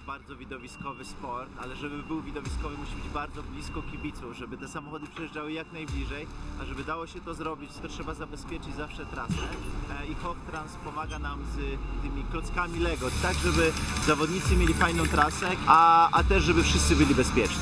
bardzo widowiskowy sport, ale żeby był widowiskowy, musi być bardzo blisko kibiców, żeby te samochody przejeżdżały jak najbliżej, a żeby dało się to zrobić, to trzeba zabezpieczyć zawsze trasę i Trans pomaga nam z tymi klockami Lego, tak żeby zawodnicy mieli fajną trasę, a też żeby wszyscy byli bezpieczni.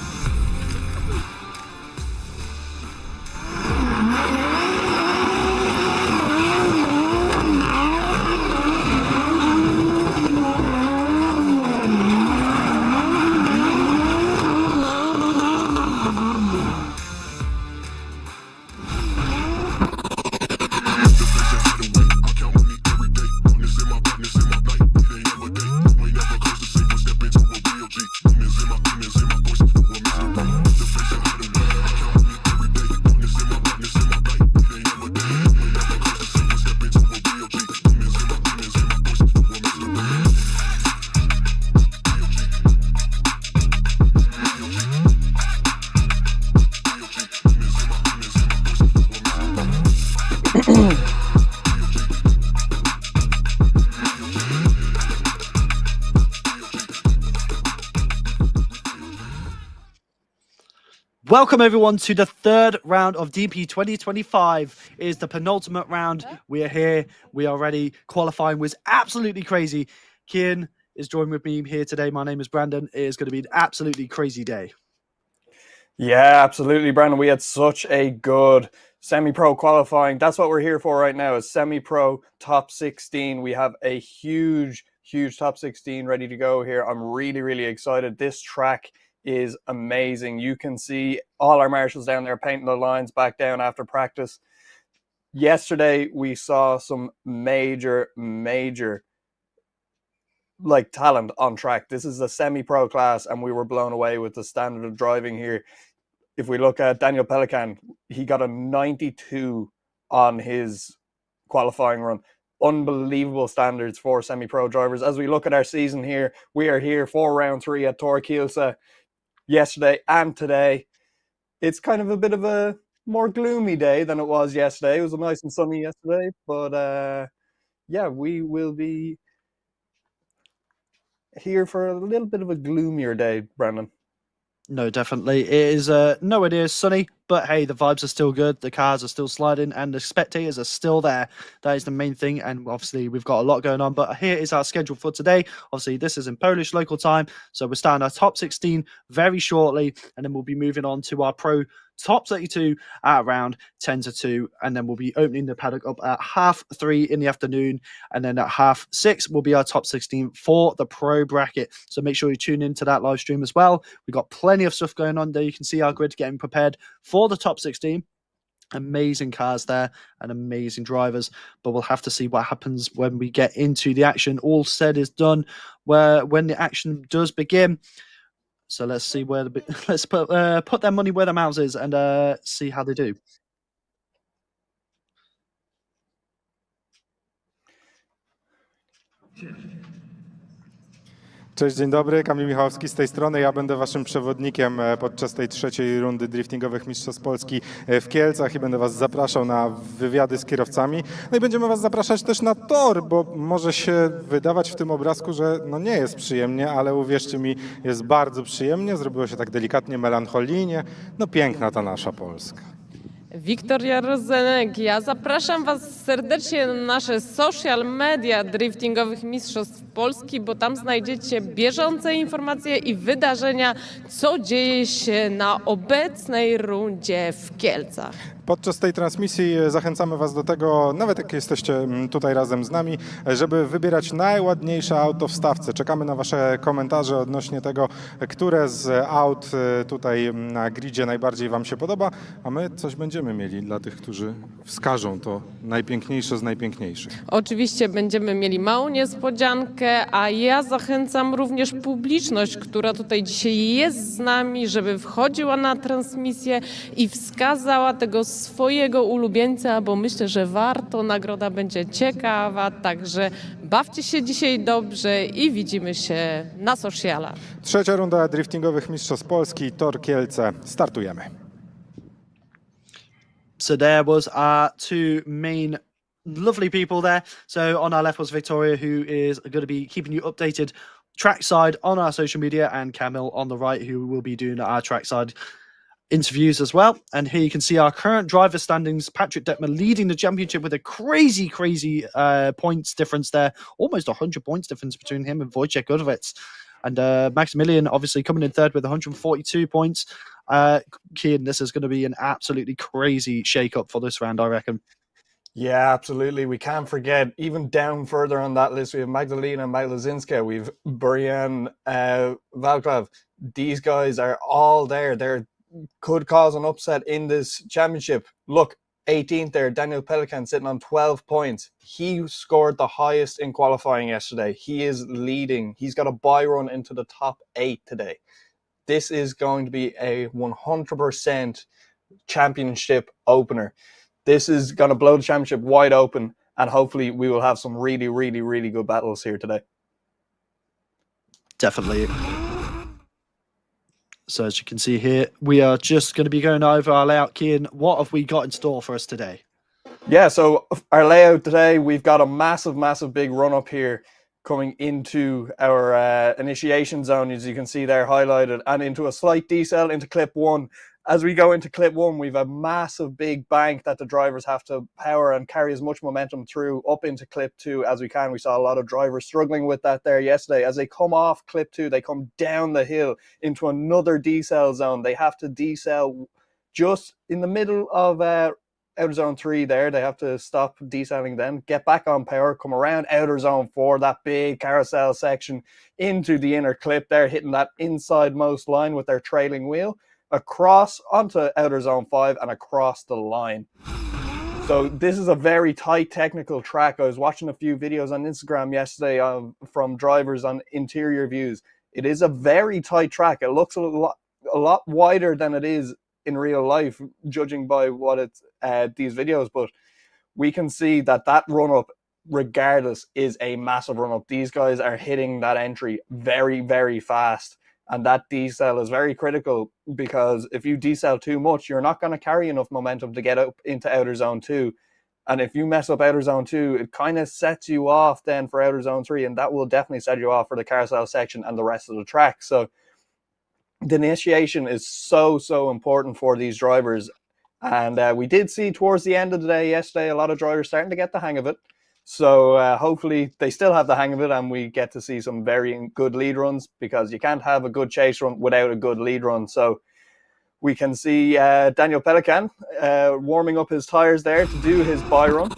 Welcome everyone to the third round of DMP2025. It is the penultimate round. We are here. We are ready. Qualifying was absolutely crazy. Kian is joined with me here today. My name is Brandon. It is going to be an absolutely crazy day. Yeah, absolutely, Brandon. We had such a good semi-pro qualifying. That's what we're here for right now, is semi-pro top 16. We have a huge top 16 ready to go here. I'm really excited. This track is amazing. You can see all our marshals down there painting the lines back down after practice. Yesterday, we saw some major like talent on track. This is a semi-pro class, and we were blown away with the standard of driving here. If we look at Daniel Pelican, he got a 92 on his qualifying run. Unbelievable standards for semi-pro drivers. As we look at our season here, we are here for round 3 at Tor Kielce yesterday and today. It's kind of a bit of a more gloomy day than it was yesterday. It was nice and sunny yesterday, but yeah, we will be here for a little bit of a gloomier day, Brandon. No, definitely. It is nowhere near sunny, but hey, the vibes are still good. The cars are still sliding and the spectators are still there. That is the main thing. And obviously, we've got a lot going on. But here is our schedule for today. Obviously, this is in Polish local time. So we're starting our top 16 very shortly. And then we'll be moving on to our pro top 32 at around 10 to 2. And then we'll be opening the paddock up at 3:30 in the afternoon. And then at 6:30 will be our top 16 for the pro bracket. So make sure you tune into that live stream as well. We've got plenty of stuff going on there. You can see our grid getting prepared for the top 16. Amazing cars there and amazing drivers, but we'll have to see what happens when we get into the action. All said is done when the action does begin. So let's see where let's put their money where their mouths is and see how they do. Cześć, dzień dobry, Kamil Michałowski z tej strony. Ja będę waszym przewodnikiem podczas tej trzeciej rundy Driftingowych Mistrzostw Polski w Kielcach i będę was zapraszał na wywiady z kierowcami. No i będziemy was zapraszać też na tor, bo może się wydawać w tym obrazku, że no nie jest przyjemnie, ale uwierzcie mi, jest bardzo przyjemnie. Zrobiło się tak delikatnie, melancholijnie. No piękna ta nasza Polska. Wiktoria Rozenek, ja zapraszam Was serdecznie na nasze social media Driftingowych Mistrzostw Polski, bo tam znajdziecie bieżące informacje i wydarzenia, co dzieje się na obecnej rundzie w Kielcach. Podczas tej transmisji zachęcamy was do tego, nawet jak jesteście tutaj razem z nami, żeby wybierać najładniejsze auto w stawce. Czekamy na wasze komentarze odnośnie tego, które z aut tutaj na gridzie najbardziej wam się podoba, a my coś będziemy mieli dla tych, którzy wskażą to najpiękniejsze z najpiękniejszych. Oczywiście będziemy mieli małą niespodziankę, a ja zachęcam również publiczność, która tutaj dzisiaj jest z nami, żeby wchodziła na transmisję i wskazała tego swojego ulubieńca, bo myślę, że warto, nagroda będzie ciekawa, także bawcie się dzisiaj dobrze i widzimy się na socialach. Trzecia runda Driftingowych Mistrzostw Polski, Tor Kielce. Startujemy. So there was our two main lovely people there. So on our left was Victoria, who is going to be keeping you updated trackside on our social media, and Camille on the right, who will be doing our trackside interviews as well. And here you can see our current driver standings. Patrick Detmer leading the championship with a crazy points difference there, almost 100 points difference between him and Wojciech Udovec. And Maximilian obviously coming in third with 142 points. Kian, this is going to be an absolutely crazy shake-up for this round, I reckon. Yeah, absolutely. We can't forget, even down further on that list, we have Magdalena Maglazinska, we have Burian Valkov. These guys are all there. They could cause an upset in this championship. Look, 18th there, Daniel Pelikan sitting on 12 points. He scored the highest in qualifying yesterday. He is leading. He's got a bye run into the top 8 today. This is going to be a 100% championship opener. This is going to blow the championship wide open, and hopefully we will have some really good battles here today. Definitely. So as you can see here, we are just going to be going over our layout. Kian, what have we got in store for us today? Yeah, so our layout today, we've got a massive big run up here coming into our initiation zone, as you can see there highlighted, and into a slight decel into clip 1. As we go into clip 1, we've a massive big bank that the drivers have to power and carry as much momentum through up into clip 2 as we can. We saw a lot of drivers struggling with that there yesterday. As they come off clip 2, they come down the hill into another decel zone. They have to decel just in the middle of outer zone 3 there. They have to stop decelling then, get back on power, come around outer zone 4, that big carousel section, into the inner clip there, hitting that inside most line with their trailing wheel, across onto outer zone 5 and across the line. So this is a very tight technical track. I was watching a few videos on Instagram yesterday from drivers on interior views. It is a very tight track. It looks a lot wider than it is in real life, judging by what it's these videos, but we can see that run up regardless is a massive run up. These guys are hitting that entry very fast, and that decel is very critical, because if you decel too much, you're not going to carry enough momentum to get up into outer zone 2. And if you mess up outer zone 2, it kind of sets you off then for outer zone 3, and that will definitely set you off for the carousel section and the rest of the track. So the initiation is so important for these drivers. And we did see towards the end of the day yesterday, a lot of drivers starting to get the hang of it. So hopefully they still have the hang of it, and we get to see some very good lead runs, because you can't have a good chase run without a good lead run. So we can see Daniel Pelikan warming up his tires there to do his bye run.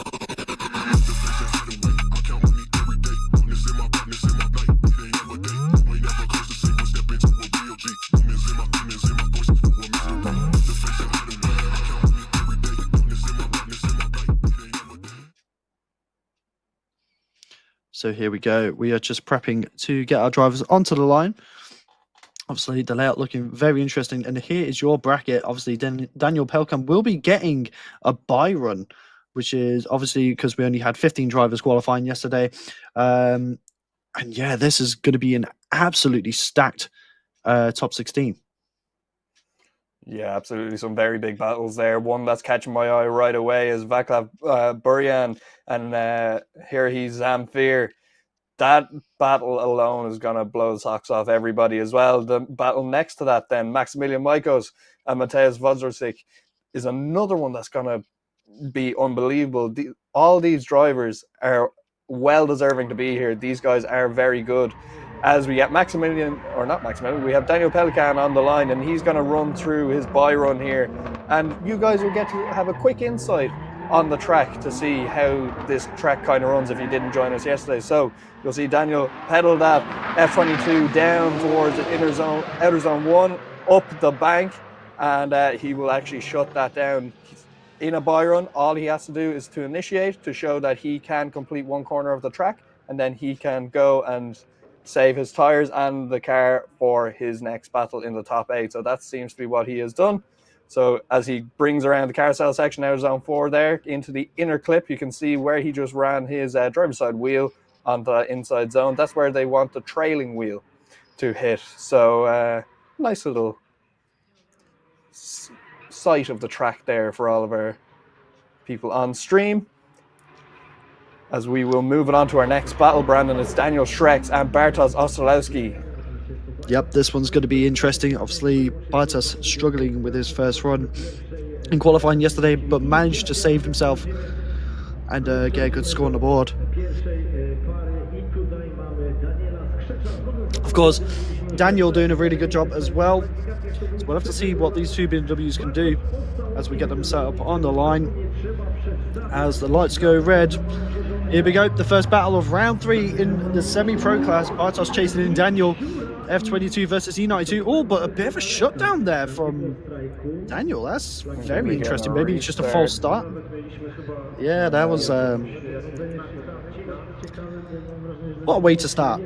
So here we go. We are just prepping to get our drivers onto the line. Obviously, the layout looking very interesting. And here is your bracket. Obviously, Daniel Pelikan will be getting a bye run, which is obviously because we only had 15 drivers qualifying yesterday. And yeah, this is going to be an absolutely stacked top 16. Yeah, absolutely. Some very big battles there. One that's catching my eye right away is Vaclav Burian, and here he's Zamfir. That battle alone is going to blow the socks off everybody as well. The battle next to that then, Maximilian Maikos and Mateusz Wodrzyk, is another one that's going to be unbelievable. All these drivers are well deserving to be here. These guys are very good. As we get we have Daniel Pelikan on the line, and he's going to run through his bye run here. And you guys will get to have a quick insight on the track to see how this track kind of runs if you didn't join us yesterday. So you'll see Daniel pedal that F22 down towards the outer zone 1, up the bank, and he will actually shut that down. In a bye run, all he has to do is to initiate to show that he can complete one corner of the track, and then he can go and save his tires and the car for his next battle in the top 8. So that seems to be what he has done. So as he brings around the carousel section out of zone 4 there into the inner clip, you can see where he just ran his driver's side wheel on the inside zone. That's where they want the trailing wheel to hit. So nice little sight of the track there for all of our people on stream. as we will move it on to our next battle, Brandon. It's Daniel Schrex and Bartosz Ostrolowski. Yep, this one's going to be interesting. Obviously, Bartosz struggling with his first run in qualifying yesterday, but managed to save himself and get a good score on the board. Of course, Daniel doing a really good job as well. So we'll have to see what these two BMWs can do as we get them set up on the line. As the lights go red, here we go. The first battle of round 3 in the semi-pro class. Bartosz chasing in Daniel. F22 versus E92. Oh, but a bit of a shutdown there from Daniel. That's very interesting. Maybe it's just a false start. Yeah, that was... what a way to start.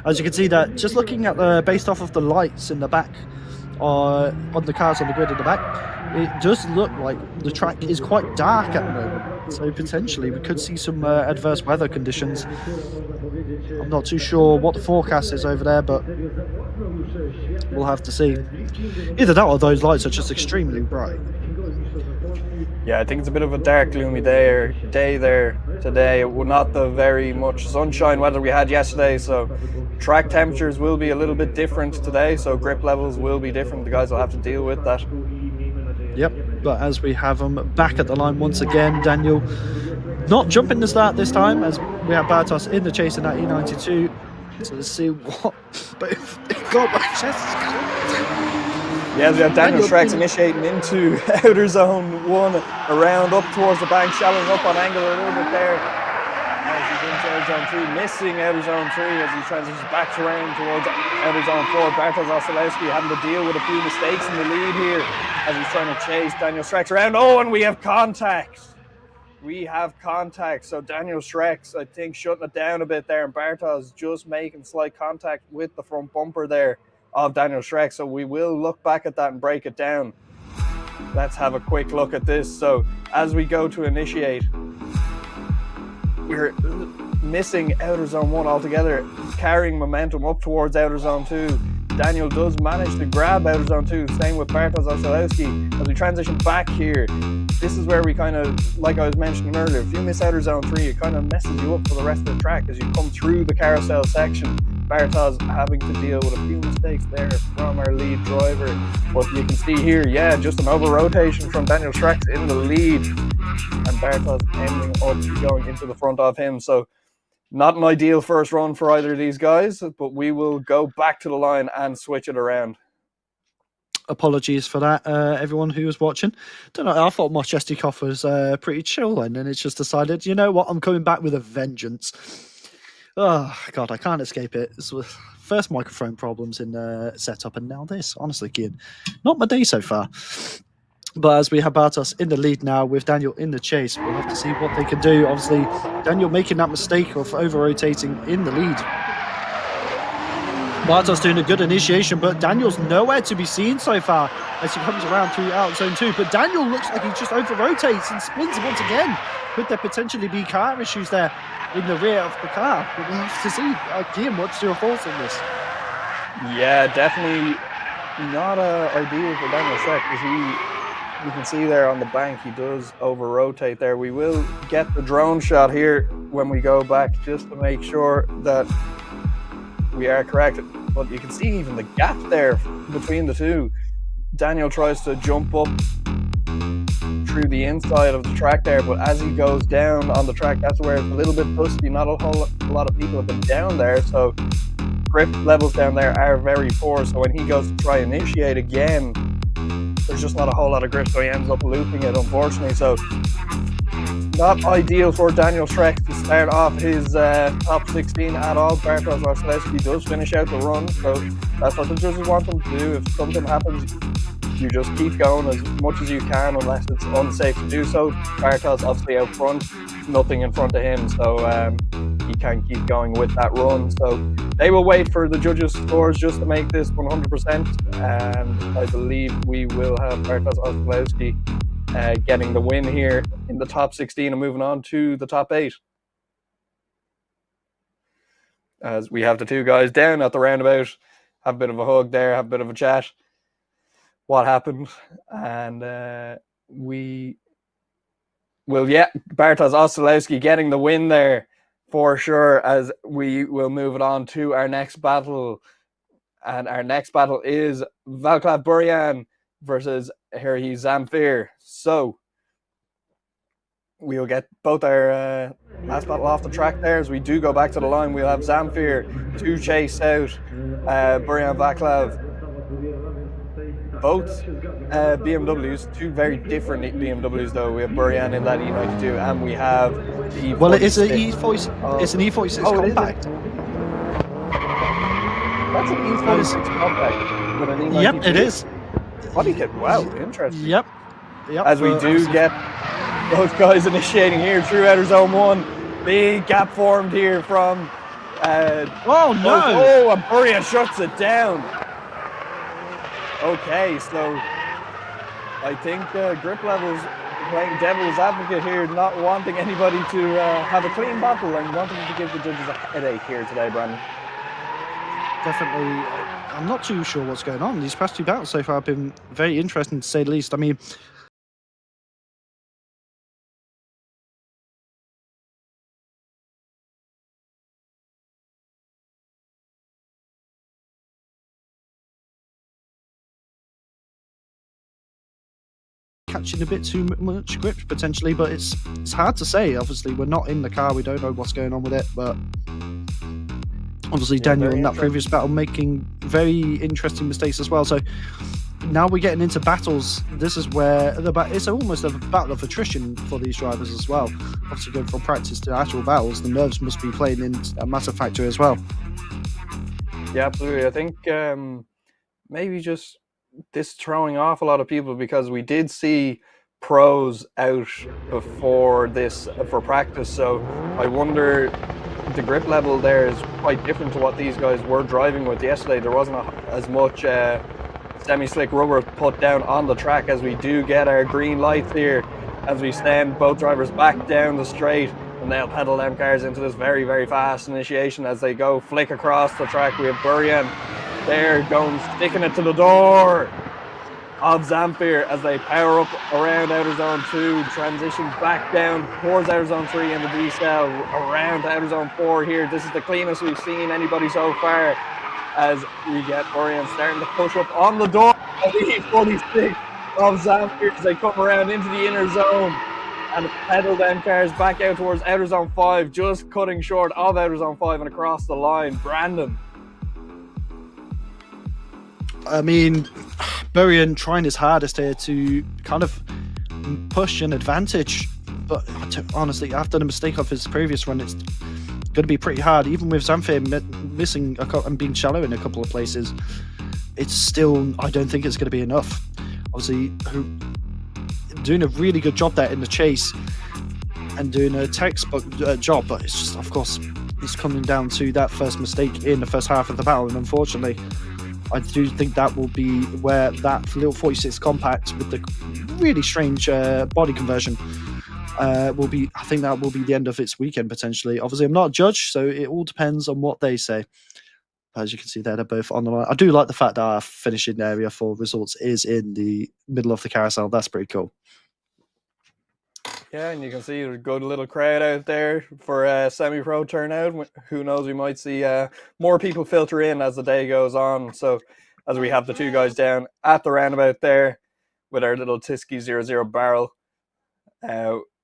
As you can see that, just looking at based off of the lights in the back, on the cars on the grid in the back, it does look like the track is quite dark at the moment. So potentially we could see some adverse weather conditions. I'm not too sure what the forecast is over there, but we'll have to see. Either that or those lights are just extremely bright. Yeah, I think it's a bit of a dark, gloomy day there today. Not the very much sunshine weather we had yesterday, so track temperatures will be a little bit different today, so grip levels will be different. The guys will have to deal with that. Yep, but as we have them back at the line once again, Daniel not jumping the start this time, as we have Bartosz in the chase in that E92. So let's see what... But God, my chest is cold. Yeah, we have Daniel Schrex initiating into outer zone 1, around up towards the bank, shallow up on angle a little bit there. As he's into outer zone 3, missing outer zone 3 as he transitions back around towards outer zone 4. Bartosz Ostrolowski having to deal with a few mistakes in the lead here as he's trying to chase Daniel Schrex around. Oh, and we have contact. We have contact. So Daniel Schrex, I think, shutting it down a bit there, and Bartosz just making slight contact with the front bumper there of Daniel Schrex. So we will look back at that and break it down. Let's have a quick look at this. So as we go to initiate, we're missing outer zone 1 altogether, carrying momentum up towards outer zone 2. Daniel does manage to grab outer zone 2, same with Bartosz Ostrolowski. As we transition back here, this is where we kind of, like I was mentioning earlier, if you miss outer zone 3, it kind of messes you up for the rest of the track as you come through the carousel section. Bartosz having to deal with a few mistakes there from our lead driver. But you can see here, yeah, just an over-rotation from Daniel Schrex in the lead. And Bartosz ending up going into the front of him. So not an ideal first run for either of these guys, but we will go back to the line and switch it around. Apologies for that, everyone who was watching. Don't know, I thought my chesty cough was pretty chill then, and it's just decided, you know what, I'm coming back with a vengeance. Oh, God, I can't escape it. This was first microphone problems in the setup, and now this. Honestly, kid, not my day so far. But as we have Bartosz in the lead now with Daniel in the chase, we'll have to see what they can do. Obviously, Daniel making that mistake of over-rotating in the lead. Bartosz doing a good initiation, but Daniel's nowhere to be seen so far as he comes around through out zone 2. But Daniel looks like he just over-rotates and spins once again. Could there potentially be car issues there in the rear of the car? But we'll have to see. Guillaume, what's your thoughts on this? Yeah, definitely not ideal for Daniel Schrex, because you can see there on the bank, he does over-rotate there. We will get the drone shot here when we go back just to make sure that we are correct. But you can see even the gap there between the two. Daniel tries to jump up through the inside of the track there, but as he goes down on the track, that's where it's a little bit dusty. Not a whole lot of people have been down there, so grip levels down there are very poor. So when he goes to try and initiate again, there's just not a whole lot of grip, so he ends up looping it, unfortunately. So not ideal for Daniel Schrex to start off his top 16 at all. Bartosz Ostrolowski does finish out the run, so that's what the judges want them to do. If something happens, you just keep going as much as you can unless it's unsafe to do so. Bartosz obviously out front, nothing in front of him, so he can keep going with that run. So they will wait for the judges' scores just to make this 100%, and I believe we will have Bartosz Ostrolowski getting the win here in the top 16 and moving on to the top 8. As we have the two guys down at the roundabout, have a bit of a hug there, have a bit of a chat. What happened? And we Well, yeah, Bartosz Ostrolewski getting the win there for sure, as we will move it on to our next battle. And our next battle is Václav Burian versus Harry Zamfir. So we'll get both our last battle off the track there. As we do go back to the line, we'll have Zamfir to chase out Burian Václav. Both BMWs, two very different BMWs though. We have Burian in that E92, and we have the E46. Well, it is an E46. It's an E46 compact. That's an E46 compact with an E92. Yep, it is. Body kit. Wow, interesting. Yep. As we do get both guys initiating here through outer zone 1. Big gap formed here from. Oh no! Oh, and Burian shuts it down. Okay, so I think grip levels playing devil's advocate here, not wanting anybody to have a clean battle and wanting to give the judges a headache here today, Brandon. Definitely, I'm not too sure what's going on. These past two battles so far have been very interesting, to say the least. I mean, catching a bit too much grip potentially, but it's hard to say. Obviously, we're not in the car, we don't know what's going on with it, but obviously Daniel in that previous battle making very interesting mistakes as well. So now we're getting into battles. This is where it's almost a battle of attrition for these drivers as well. Obviously going from practice to actual battles, the nerves must be playing in a massive factor as well. Yeah, absolutely. I think maybe just this throwing off a lot of people, because we did see pros out before this for practice, so I wonder, the grip level there is quite different to what these guys were driving with yesterday. There wasn't as much semi-slick rubber put down on the track. As we do get our green lights here, as we send both drivers back down the straight, and they'll pedal them cars into this very, very fast initiation as they go flick across the track. We have Burian there going, sticking it to the door of Zamfir as they power up around outer zone 2, transition back down towards outer zone 3 in the D-cell, around outer zone 4 here. This is the cleanest we've seen anybody so far, as we get Burian starting to push up on the door of the E46 of Zamfir as they come around into the inner zone and pedal them cars back out towards outer zone 5, just cutting short of outer zone 5 and across the line. Brandon. I mean, Burian trying his hardest here to kind of push an advantage, but honestly, after the mistake of his previous run, it's going to be pretty hard. Even with Zamfir missing and being shallow in a couple of places, it's still, I don't think it's going to be enough. Obviously, doing a really good job there in the chase and doing a textbook job, but it's just, of course, it's coming down to that first mistake in the first half of the battle, and unfortunately, I do think that will be where that little 46 compact with the really strange body conversion will be. I think that will be the end of its weekend potentially. Obviously, I'm not a judge, so it all depends on what they say. As you can see there, they're both on the line. I do like the fact that our finishing area for results is in the middle of the carousel. That's pretty cool. Yeah, and you can see a good little crowd out there for a semi-pro turnout. Who knows, we might see more people filter in as the day goes on. So as we have the two guys down at the roundabout there with our little Tysky 00 barrel,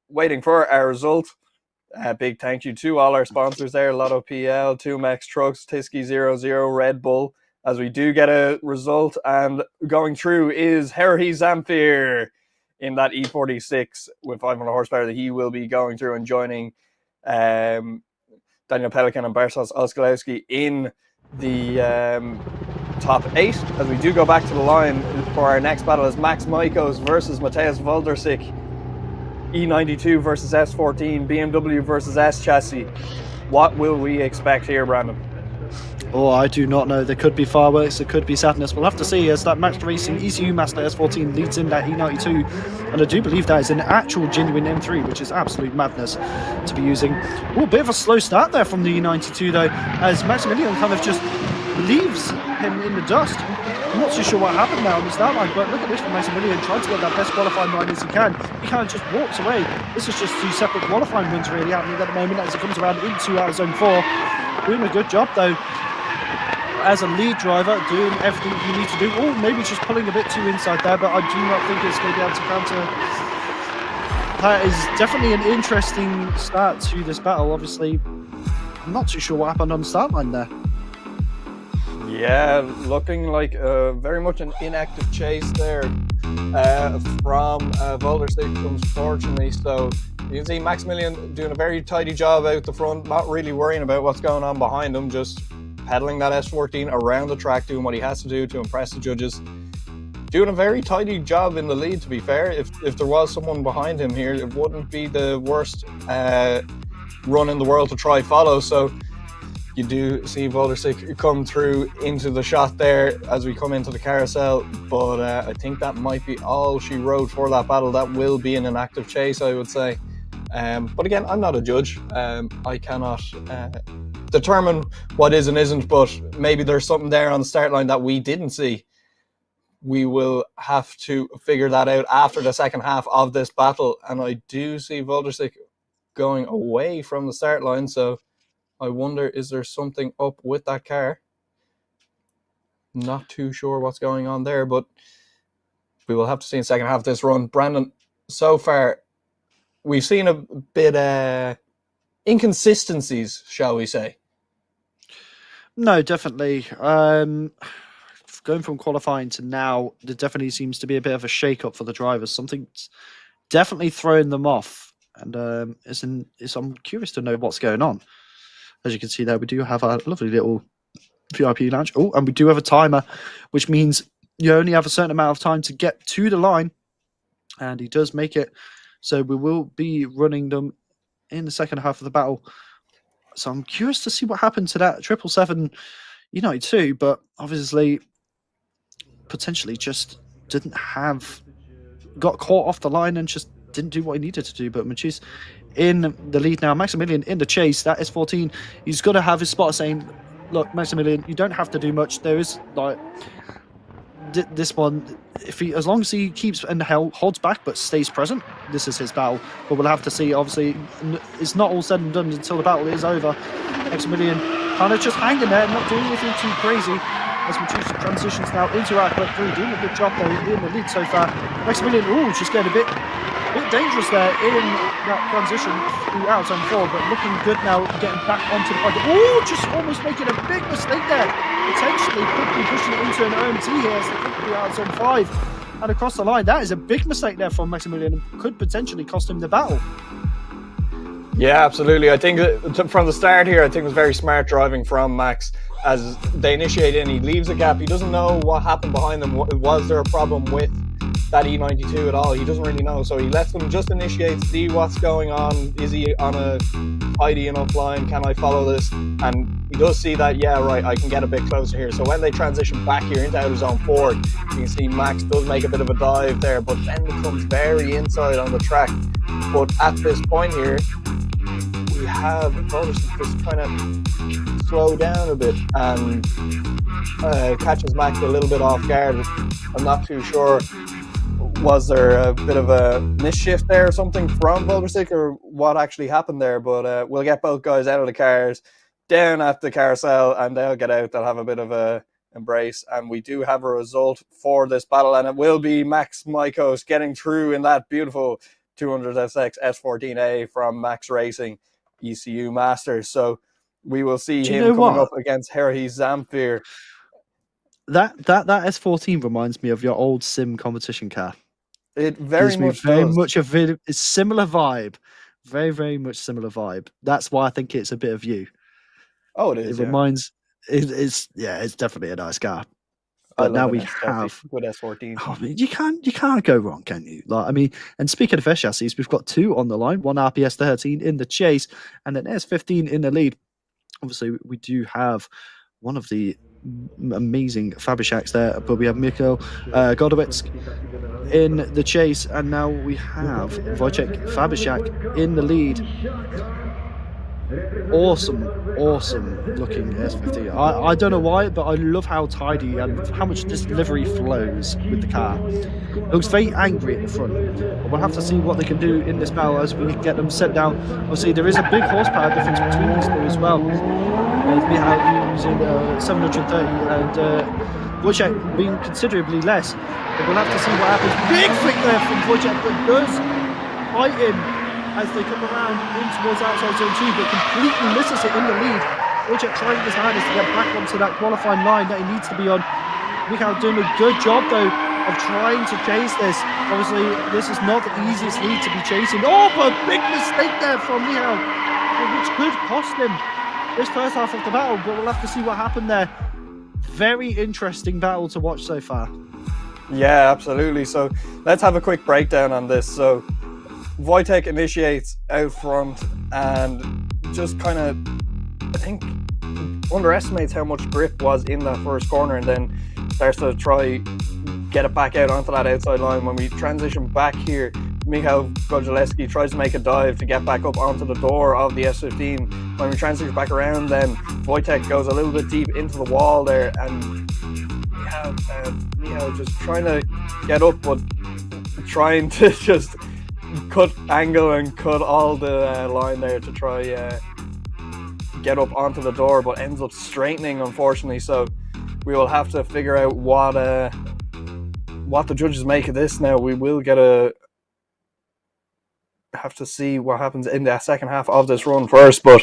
waiting for our result. Big thank you to all our sponsors there, Lotto PL, 2Max Trucks, Tysky 00, Red Bull, as we do get a result. And going through is Harry Zamfir in that E46 with 500 horsepower that he will be going through and joining Daniel Pelikan and Bartosz Ostrolewski in the top 8. As we do go back to the line for our next battle is Max Maikos versus Mateusz Waldorczyk, E92 versus S14, BMW versus S chassis. What will we expect here, Brandon? Oh, I do not know. There could be fireworks, there could be sadness. We'll have to see as that Max Racing ECU Master S14 leads in that E92. And I do believe that is an actual genuine M3, which is absolute madness to be using. Oh, a bit of a slow start there from the E92 though, as Maximilian kind of just leaves him in the dust. I'm not too sure what happened there on the start line, but look at this from Maximilian, trying to get that best qualifying line as he can. He kind of just walks away. This is just two separate qualifying wins really happening at the moment as he comes around into zone 4. Doing a good job though. As a lead driver, doing everything you need to do. Oh, maybe just pulling a bit too inside there, but I do not think it's going to be able to counter. That is definitely an interesting start to this battle. Obviously, I'm not too sure what happened on the start line there. Yeah, looking like very much an inactive chase there from Volderstick, unfortunately. So you can see Maximilian doing a very tidy job out the front, not really worrying about what's going on behind him, just pedaling that S14 around the track, doing what he has to do to impress the judges. Doing a very tidy job in the lead, to be fair. If there was someone behind him here, it wouldn't be the worst run in the world to try follow. So you do see Volderstick come through into the shot there as we come into the carousel, but I think that might be all she wrote for that battle. That will be an active chase, I would say. But again, I'm not a judge. I cannot determine what is and isn't, but maybe there's something there on the start line that we didn't see. We will have to figure that out after the second half of this battle, and I do see Volderstick going away from the start line, so I wonder, is there something up with that car? Not too sure what's going on there, but we will have to see in the second half of this run. Brandon, so far, we've seen a bit inconsistencies, shall we say? No, definitely. Going from qualifying to now, there definitely seems to be a bit of a shake-up for the drivers. Something's definitely throwing them off, and I'm curious to know what's going on. As you can see there, we do have a lovely little VIP lounge. Oh, and we do have a timer, which means you only have a certain amount of time to get to the line, and he does make it. So we will be running them in the second half of the battle. So I'm curious to see what happened to that 777 United 2, but obviously potentially just got caught off the line and just didn't do what he needed to do. But Machis in the lead now, Maximilian in the chase. That is 14. He's got to have his spotter saying, look, Maximilian, you don't have to do much. There is like this one, as long as he keeps and holds back but stays present, this is his battle. But we'll have to see. Obviously, it's not all said and done until the battle is over. Maximilian kind of just hanging there, not doing anything too crazy. As Machis transitions now into our club 3, doing a good job though in the lead so far. Maximilian, just getting a bit dangerous there in that transition throughout zone 4, but looking good now, getting back onto the point. Just almost making a big mistake there. Potentially could be pushing it into an OMT here as they could be out of zone 5 and across the line. That is a big mistake there from Maximilian and could potentially cost him the battle. Yeah, absolutely. I think from the start here, I think it was very smart driving from Max as they initiate in. He leaves a gap. He doesn't know what happened behind them. Was there a problem with that E92 at all? He doesn't really know. So he lets them just initiate, see what's going on. Is he on a tidy enough line? Can I follow this? And he does see that, yeah, right, I can get a bit closer here. So when they transition back here into outer zone 4, you can see Max does make a bit of a dive there, but then becomes very inside on the track. But at this point here, we have Volderstick just trying to slow down a bit and catches Max a little bit off guard. I'm not too sure. Was there a bit of a misshift there or something from Volderstick or what actually happened there? But we'll get both guys out of the cars, down at the carousel, and they'll get out. They'll have a bit of a embrace. And we do have a result for this battle, and it will be Max Maikos getting through in that beautiful 200SX S14A from Max Racing ECU Masters. So we will see him coming up against Harry Zamfir. That S14 reminds me of your old sim competition car. It very much a similar vibe. Very, very much similar vibe. That's why I think it's a bit of you. Oh, it is. It reminds. It's definitely a nice car. But now we have good S14. I mean, you can't go wrong, can you? Like, I mean, and speaking of S chassis, we've got 2 on the line, one RPS 13 in the chase, and an S15 in the lead. Obviously, we do have one of the amazing Fabrishaks there, but we have Mikhail Godowicz in the chase, and now we have Wojciech Fabishak in the lead. awesome looking S50. I don't know why, but I love how tidy and how much this delivery flows with the car. It looks very angry at the front. But we'll have to see what they can do in this battle as we get them set down. Obviously, there is a big horsepower difference between these two as well. We have using 730 and Wojciech being considerably less. But we'll have to see what happens. Big flick there from Wojciech, but does fight him as they come around in towards outside zone 2, but completely misses it in the lead. Wojciech trying his hardest to get back onto that qualifying line that he needs to be on. Michał doing a good job though of trying to chase this. Obviously, this is not the easiest lead to be chasing. Oh, but big mistake there from Michał, which could cost him this first half of the battle, but we'll have to see what happened there. Very interesting battle to watch so far. Yeah, absolutely. So let's have a quick breakdown on this. So Wojciech initiates out front and just kind of, I think, underestimates how much grip was in that first corner, and then starts to try get it back out onto that outside line. When we transition back here, Michał Godzelewski tries to make a dive to get back up onto the door of the S15. When we transition back around, then Wojciech goes a little bit deep into the wall there, and Michał just trying to get up, but trying to just cut angle and cut all the line there to try get up onto the door, but ends up straightening, unfortunately. So we will have to figure out what the judges make of this now. We will have to see what happens in the second half of this run first, but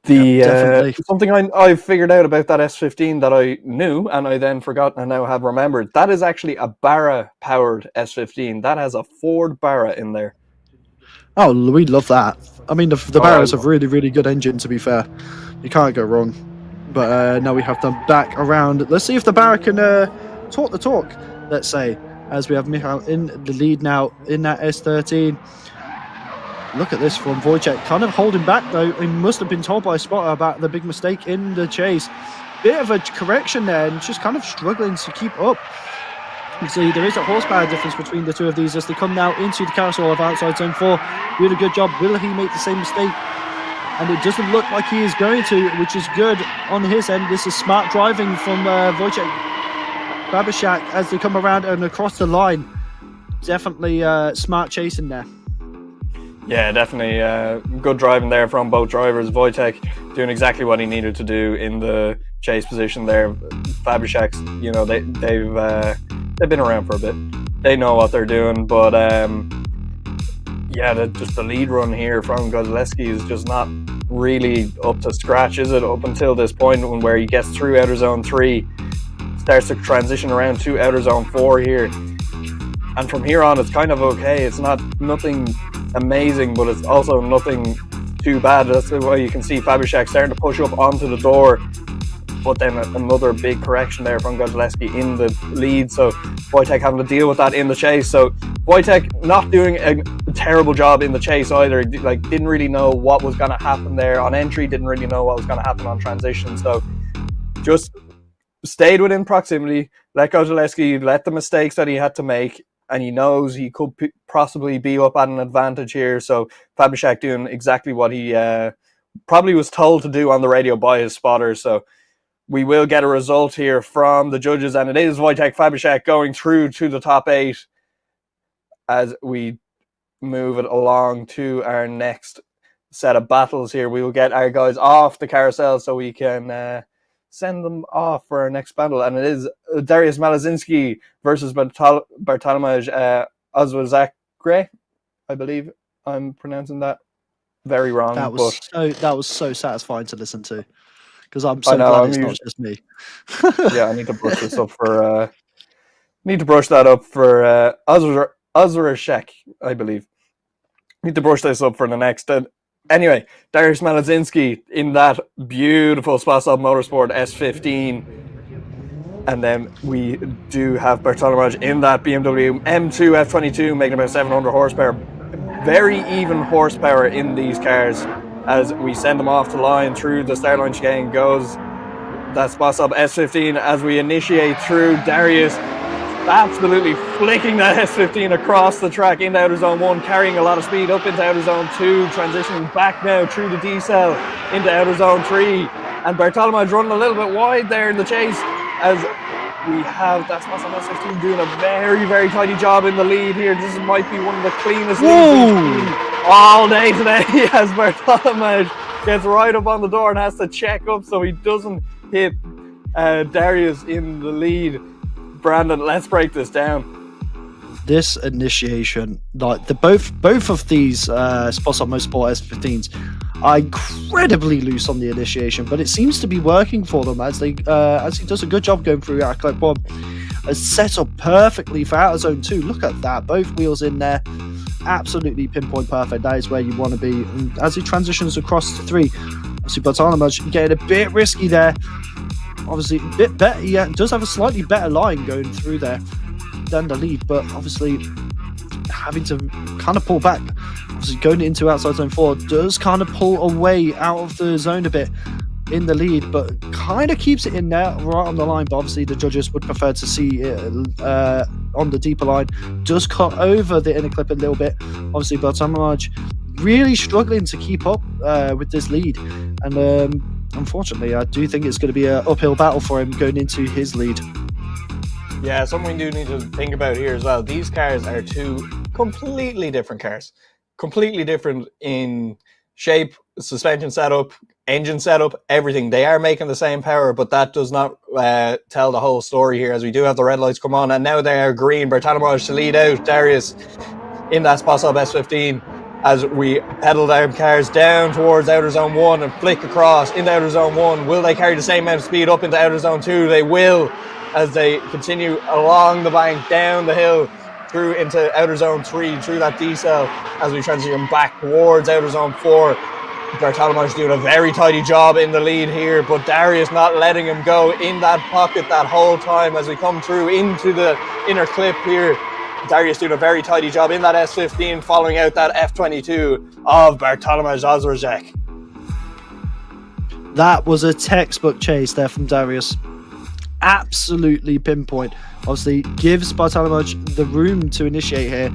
something I figured out about that S15 that I knew and I then forgot and now have remembered, that is actually a Barra powered S15. That has a Ford Barra in there. Oh, we love that. I mean, the Barra's a really good engine, to be fair. You can't go wrong. But now we have them back around. Let's see if the Barra can talk the talk, let's say, as we have Michał in the lead now in that S13. Look at this from Wojciech, kind of holding back though. He must have been told by a spotter about the big mistake in the chase. Bit of a correction there and just kind of struggling to keep up. You see, there is a horsepower difference between the two of these as they come now into the carousel of outside zone 4. Really good job. Will he make the same mistake? And it doesn't look like he is going to, which is good on his end. This is smart driving from Wojciech Babishak as they come around and across the line. Definitely smart chasing there. Yeah, definitely good driving there from both drivers. Wojciech doing exactly what he needed to do in the chase position there. Babishak's, you know, they've been around for a bit. They know what they're doing, but yeah, just the lead run here from Godzelewski is just not really up to scratch, is it? Up until this point where he gets through outer zone 3, starts to transition around to outer zone 4 here, and from here on it's kind of okay. It's nothing amazing, but it's also nothing too bad. That's why you can see Babishak starting to push up onto the door, but then another big correction there from Godzelewski in the lead, so Wojciech having to deal with that in the chase. So Wojciech not doing a terrible job in the chase either. Like, didn't really know what was going to happen there on entry, didn't really know what was going to happen on transition, so just stayed within proximity, let Godzelewski let the mistakes that he had to make, and he knows he could possibly be up at an advantage here. So Babishak doing exactly what he probably was told to do on the radio by his spotter. So we will get a result here from the judges, and it is Wojciech Babishak going through to the top 8 as we move it along to our next set of battles here. We will get our guys off the carousel so we can send them off for our next battle, and it is Dariusz Malazinski versus Bartłomiej Ozwazakre. I believe I'm pronouncing that very wrong. That was so satisfying to listen to, because I'm so glad it's not just me. Yeah, I need to brush this up for Ozwazak, I believe. Need to brush this up for the next. Anyway, Dariusz Malazinski in that beautiful Sprawdź Motorsport S15. And then we do have Bartłomiej in that BMW M2 F22, making about 700 horsepower. Very even horsepower in these cars as we send them off the line through the start line chicane. Goes that Sprawdź S15 as we initiate through. Dariusz absolutely flicking that S15 across the track into outer zone 1, carrying a lot of speed up into outer zone 2, transitioning back now through the D-cell into outer zone 3. And Bartolomeo's running a little bit wide there in the chase, as we have that S15 doing a very, very tidy job in the lead here. This might be one of the cleanest leads we've seen all day today, as Bartolomeo gets right up on the door and has to check up so he doesn't hit Darius in the lead. Brandon, let's break this down. This initiation, like both of these Spots on Motorsport S15s are incredibly loose on the initiation, but it seems to be working for them as he does a good job going through out of clip 1. Has set up perfectly for outer zone 2. Look at that, both wheels in there, absolutely pinpoint perfect. That is where you want to be. And as he transitions across to 3, obviously Bartolomeo getting a bit risky there. Obviously a bit better. He does have a slightly better line going through there than the lead, but obviously having to kind of pull back. Obviously going into outside zone 4 does kind of pull away out of the zone a bit in the lead, but kind of keeps it in there right on the line. But obviously the judges would prefer to see it on the deeper line. Does cut over the inner clip a little bit. Obviously Bartolomeo really struggling to keep up with this lead, and unfortunately I do think it's going to be an uphill battle for him going into his lead. Yeah, something we do need to think about here as well. These cars are two completely different cars. Completely different in shape, suspension setup, engine setup, everything. They are making the same power, but that does not tell the whole story here, as we do have the red lights come on, and now they are green. Bartolomeo to lead out Darius in that Spots on S15 as we pedal down cars down towards outer zone 1 and flick across into outer zone 1. Will they carry the same amount of speed up into outer zone 2? They will, as they continue along the bank, down the hill, through into outer zone 3, through that D-cell, as we transition back towards outer zone 4. Bartolomeo's doing a very tidy job in the lead here, but Darius not letting him go in that pocket that whole time as we come through into the inner clip here. Darius doing a very tidy job in that S15, following out that F22 of Bartolomeo Zozorek. That was a textbook chase there from Darius. Absolutely pinpoint. Obviously gives Bartolomeo the room to initiate here,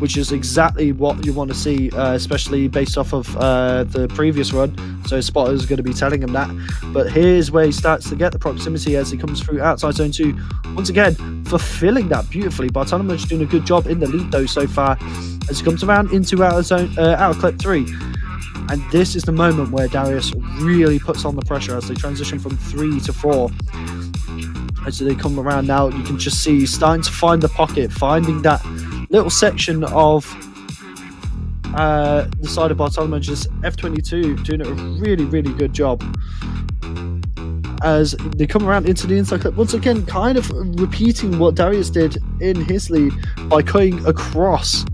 which is exactly what you want to see, especially based off of the previous run. So Spotter is going to be telling him that. But here's where he starts to get the proximity as he comes through outside zone 2. Once again, fulfilling that beautifully. Bartolomeo's doing a good job in the lead though so far as he comes around into outer clip 3. And this is the moment where Darius really puts on the pressure as they transition from 3 to 4. As they come around now, you can just see he's starting to find the pocket, finding that little section of the side of Bartolomeo, just F22 doing a really, really good job. As they come around into the inside clip, once again, kind of repeating what Darius did in his lead by cutting across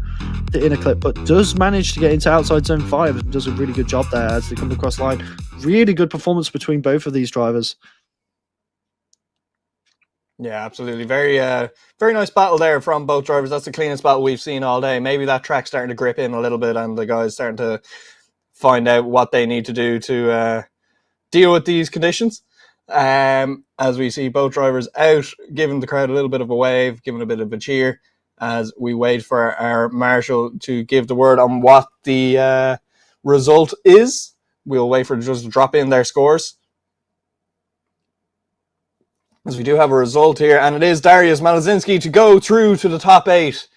the inner clip, but does manage to get into outside zone 5 and does a really good job there as they come across line. Really good performance between both of these drivers. Yeah, absolutely. Very nice battle there from both drivers. That's the cleanest battle we've seen all day. Maybe that track's starting to grip in a little bit and the guys starting to find out what they need to do to deal with these conditions. As we see both drivers out, giving the crowd a little bit of a wave, giving a bit of a cheer as we wait for our marshal to give the word on what the result is. We'll wait for them just to drop in their scores. As we do have a result here, and it is Darius Malazinski to go through to the top 8,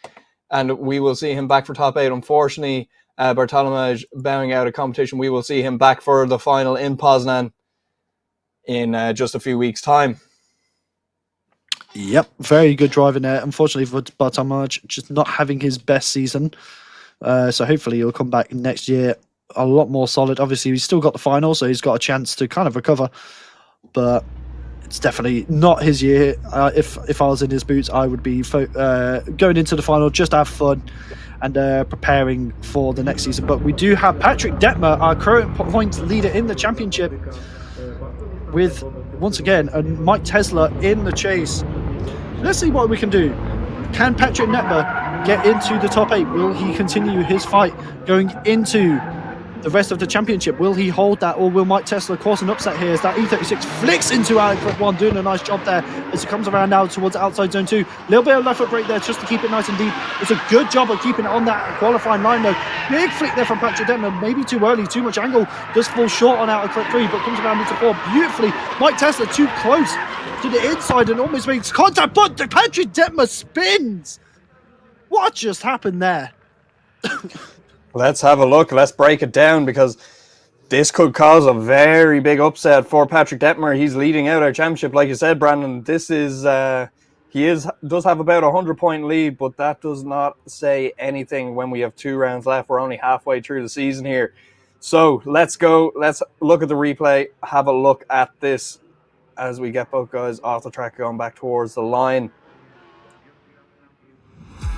and we will see him back for top 8. Unfortunately, Bartolomeo bowing out of competition. We will see him back for the final in Poznan in just a few weeks' time. Yep, very good driving there. Unfortunately for Bartolomeo, just not having his best season. So hopefully he'll come back next year a lot more solid. Obviously, he's still got the final, so he's got a chance to kind of recover. But it's definitely not his year. If I was in his boots, I would be going into the final just to have fun and preparing for the next season. But we do have Patrick Detmer, our current points leader in the championship, with, once again, Mike Tesla in the chase. Let's see what we can do. Can Patrick Detmer get into the top 8? Will he continue his fight going into the rest of the championship. Will he hold that, or will Mike Tesler cause an upset here as that E36 flicks into our clip 1, doing a nice job there as it comes around now towards outside zone 2. Little bit of left foot brake there just to keep it nice and deep. It's a good job of keeping it on that qualifying line though. Big flick there from Patrick Detmer, maybe too early, too much angle, does fall short on out of clip 3, but comes around into 4 beautifully. Mike Tesler too close to the inside and almost makes contact, but Patrick Detmer spins. What just happened there? Let's have a look. Let's break it down, because this could cause a very big upset for Patrick Detmer. He's leading out our championship, like you said, Brandon. This is does have about a 100-point lead, but that does not say anything when we have 2 rounds left. We're only halfway through the season here. So let's go. Let's look at the replay. Have a look at this as we get both guys off the track going back towards the line.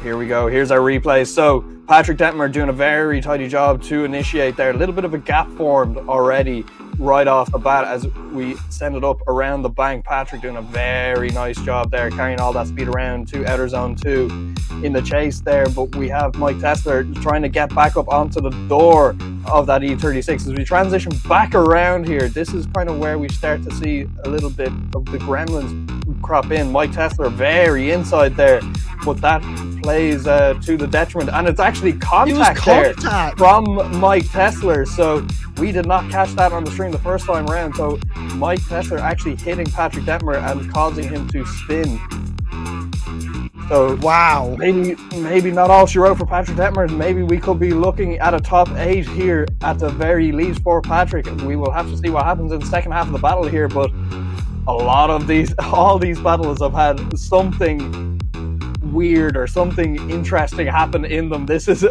Here we go. Here's our replay. So Patrick Detmer doing a very tidy job to initiate there. A little bit of a gap formed already right off the bat as we send it up around the bank. Patrick doing a very nice job there, carrying all that speed around to outer zone 2 in the chase there. But we have Mike Tesler trying to get back up onto the door of that E36 as we transition back around here. This is kind of where we start to see a little bit of the gremlins crop in. Mike Tesler very inside there, but that plays to the detriment, and it's actually contact there from Mike Tesler. So we did not catch that on the stream the first time around. So Mike Tesler actually hitting Patrick Detmer and causing him to spin. So wow, maybe not all she wrote for Patrick Detmer. Maybe we could be looking at a top 8 here at the very least for Patrick. We will have to see what happens in the second half of the battle here, but all these battles have had something weird or something interesting happen in them. This is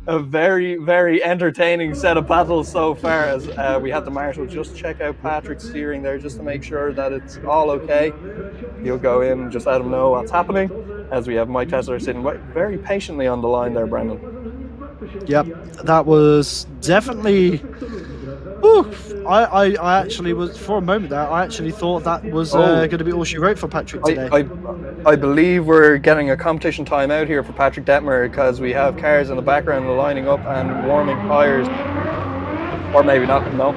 a very, very entertaining set of battles so far, as we had the marshal just check out Patrick's steering there just to make sure that it's all okay. He'll go in and just let him know what's happening, as we have Mike Tesler sitting very patiently on the line there, Brendan. Yep, that was definitely... Ooh, I actually was, for a moment there, I actually thought that was going to be all she wrote for Patrick today. I believe we're getting a competition timeout here for Patrick Detmer, because we have cars in the background lining up and warming tyres. Or maybe not, no.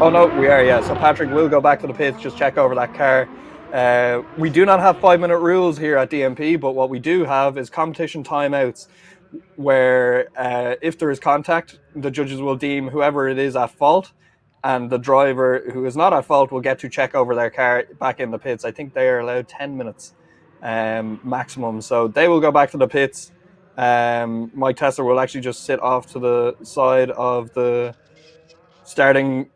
Oh no, we are, yeah. So Patrick will go back to the pits, just check over that car. We do not have 5-minute rules here at DMP, but what we do have is competition timeouts, where if there is contact, the judges will deem whoever it is at fault, and the driver who is not at fault will get to check over their car back in the pits. I think they are allowed 10 minutes maximum, so they will go back to the pits. Mike Tesler will actually just sit off to the side of the starting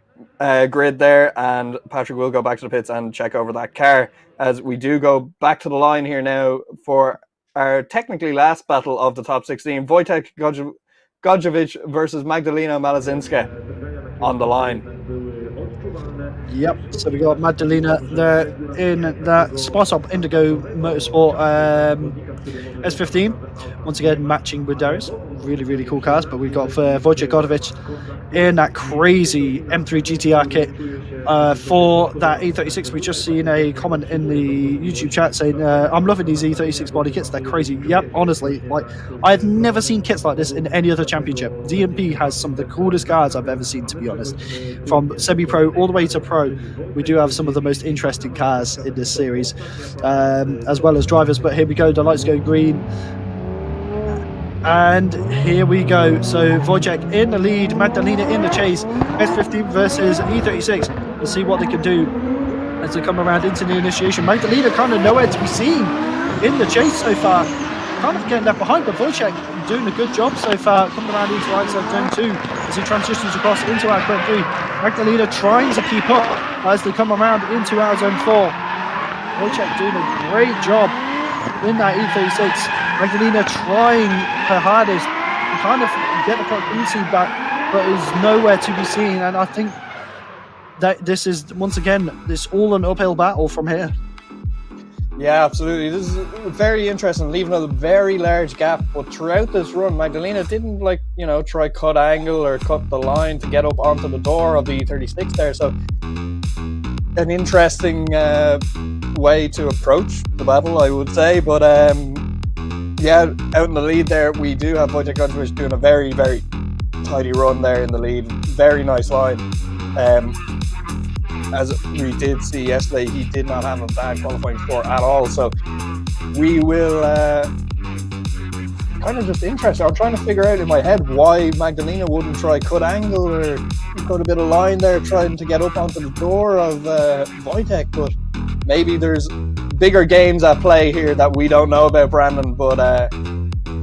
grid there, and Patrick will go back to the pits and check over that car, as we do go back to the line here now for our technically last battle of the top 16, Wojtek Godjevich versus Magdalena Malazinska on the line. Yep, so we got Magdalena there in that Spot Up Indigo Motorsport S15. Once again, matching with Darius. Really, really cool cars. But we've got Wojciech Godovich in that crazy M3 GTR kit for that E36. We've just seen a comment in the YouTube chat saying, I'm loving these E36 body kits. They're crazy. Yep, honestly, like, I've never seen kits like this in any other championship. DMP has some of the coolest cars I've ever seen, to be honest. From semi-pro all the way to pro, we do have some of the most interesting cars in this series, as well as drivers. But here we go, the lights go green, and here we go. So Wojciech in the lead, Magdalena in the chase, S15 versus E36. We'll see what they can do as they come around into the initiation. Magdalena kind of nowhere to be seen in the chase so far, kind of getting left behind, but Wojciech doing a good job so far, coming around into outside zone 2 as he transitions across into our current 3. Magdalena trying to keep up as they come around into our zone 4. Wojciech doing a great job in that E36. Magdalena trying her hardest to kind of get the clock into back, but is nowhere to be seen. And I think that this is, once again, this all an uphill battle from here. Yeah, absolutely. This is very interesting, leaving a very large gap. But throughout this run, Magdalena didn't, try cut angle or cut the line to get up onto the door of the E36 there. So an interesting way to approach the battle, I would say. But yeah, out in the lead there, we do have Wojciech Godjevich doing a very, very tidy run there in the lead. Very nice line. As we did see yesterday, he did not have a bad qualifying score at all. So we will kind of just interested. I'm trying to figure out in my head why Magdalena wouldn't try cut angle or cut a bit of line there, trying to get up onto the door of Wojtek. But maybe there's bigger games at play here that we don't know about, Brandon. But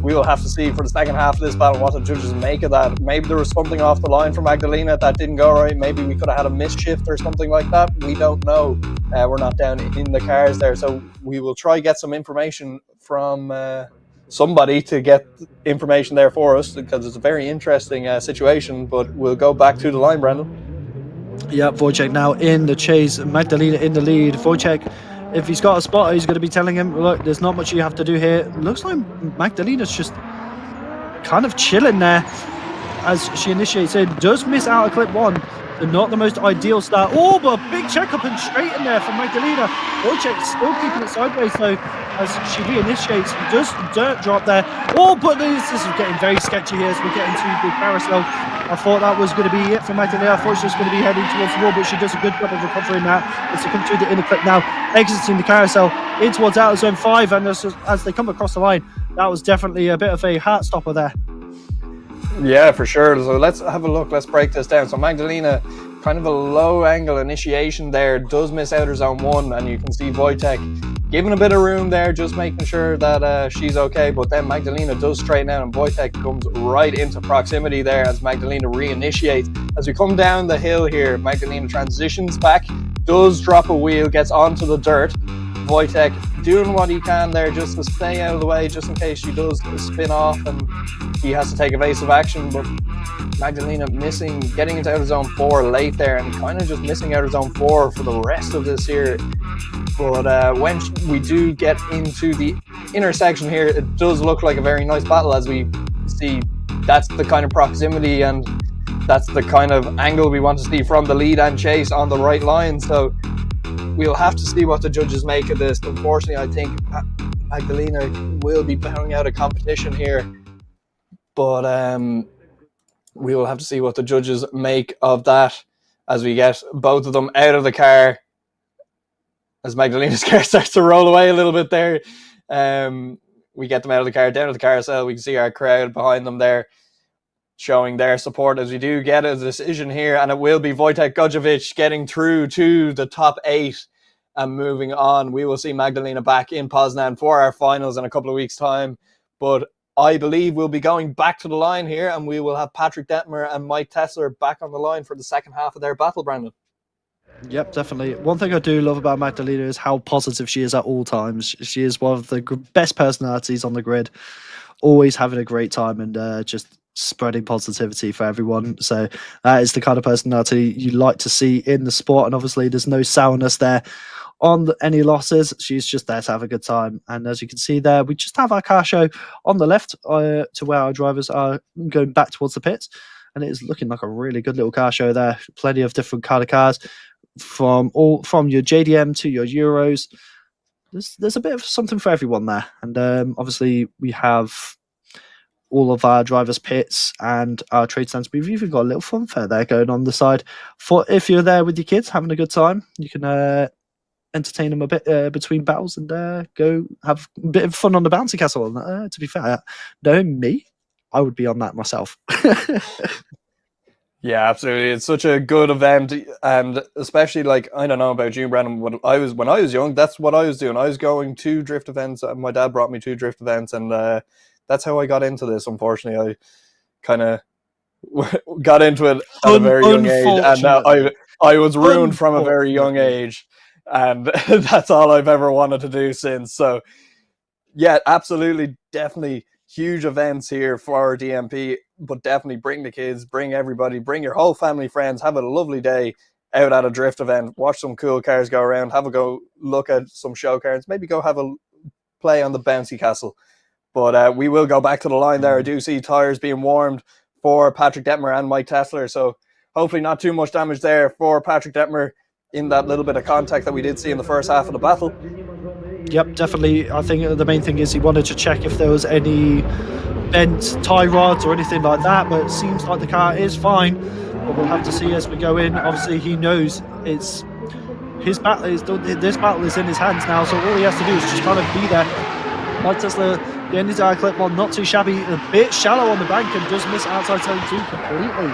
we will have to see for the second half of this battle what the judges make of that. Maybe there was something off the line for Magdalena that didn't go right. Maybe we could have had a misshift or something like that. We don't know. We're not down in the cars there. So we will try get some information from somebody to get information there for us, because it's a very interesting situation. But we'll go back to the line, Brandon. Yeah, Wojciech now in the chase, Magdalena in the lead. Wojciech, if he's got a spot, he's going to be telling him, look, there's not much you have to do here. Looks like Magdalena's just kind of chilling there as she initiates in. Does miss out of clip one. So not the most ideal start. Oh, but a big check up and straight in there from Magdalena. Wojciech still keeping it sideways though as she reinitiates. Does dirt drop there. Oh, but this is getting very sketchy here as we get into the carousel. I thought that was going to be it for Magdalena. I thought she was going to be heading towards the wall, but she does a good job of recovering that. As they come through the inner clip now, exiting the carousel in towards outer zone 5, and as they come across the line, that was definitely a bit of a heart stopper there. Yeah, for sure. So let's have a look. Let's break this down. So Magdalena, kind of a low angle initiation there, does miss outer zone 1, and you can see Wojtek giving a bit of room there, just making sure that she's okay. But then Magdalena does straighten out, and Wojtek comes right into proximity there as Magdalena reinitiates. As we come down the hill here, Magdalena transitions back, does drop a wheel, gets onto the dirt. Wojtek doing what he can there just to stay out of the way, just in case she does spin off and he has to take evasive action. But Magdalena missing, getting into outer zone 4 late there, and kind of just missing outer zone 4 for the rest of this here. But when we do get into the intersection here, it does look like a very nice battle, as we see that's the kind of proximity and that's the kind of angle we want to see from the lead and chase on the right line. So we'll have to see what the judges make of this. Unfortunately, I think Magdalena will be bowing out of competition here, but we will have to see what the judges make of that as we get both of them out of the car. As Magdalena's car starts to roll away a little bit there, we get them out of the car, down to the carousel. We can see our crowd behind them there showing their support as we do get a decision here, and it will be Wojtek Gojovic getting through to the top 8 and moving on. We will see Magdalena back in Poznan for our finals in a couple of weeks' time, but I believe we'll be going back to the line here, and we will have Patrick Detmer and Mike Tesler back on the line for the second half of their battle, Brandon. Yep, definitely. One thing I do love about Magdalena is how positive she is at all times. She is one of the best personalities on the grid, always having a great time and just spreading positivity for everyone. So that is the kind of personality you like to see in the sport, and obviously there's no sourness there on any losses. She's just there to have a good time. And as you can see there, we just have our car show on the left to where our drivers are going back towards the pits, and it is looking like a really good little car show there. Plenty of different kind of cars from your JDM to your Euros. There's a bit of something for everyone there. And obviously we have all of our drivers' pits and our trade stands. We've even got a little fun fair there going on the side for if you're there with your kids having a good time. You can entertain them a bit between battles and go have a bit of fun on the bouncy castle. To be fair, knowing me, I would be on that myself. Yeah, absolutely. It's such a good event, and especially, like, I don't know about you, Brandon. When I was young, that's what I was doing. I was going to drift events. My dad brought me to drift events, and that's how I got into this. Unfortunately, I kind of got into it at a very young age, and now I was ruined from a very young age, and that's all I've ever wanted to do since. So, yeah, absolutely, definitely huge events here for DMP, but definitely bring the kids, bring everybody, bring your whole family, friends, have a lovely day out at a drift event, watch some cool cars go around, have a go look at some show cars, maybe go have a play on the bouncy castle. But we will go back to the line there. I do see tires being warmed for Patrick Detmer and Mike Tesler, so hopefully not too much damage there for Patrick Detmer in that little bit of contact that we did see in the first half of the battle. Yep, definitely. I think the main thing is he wanted to check if there was any bent tie rods or anything like that, but it seems like the car is fine. But we'll have to see as we go in. Obviously, he knows it's his battle. This battle is in his hands now, so all he has to do is just kind of be there. Like Tesla, the end of our clip, well, not too shabby, a bit shallow on the bank and does miss outside zone 2 completely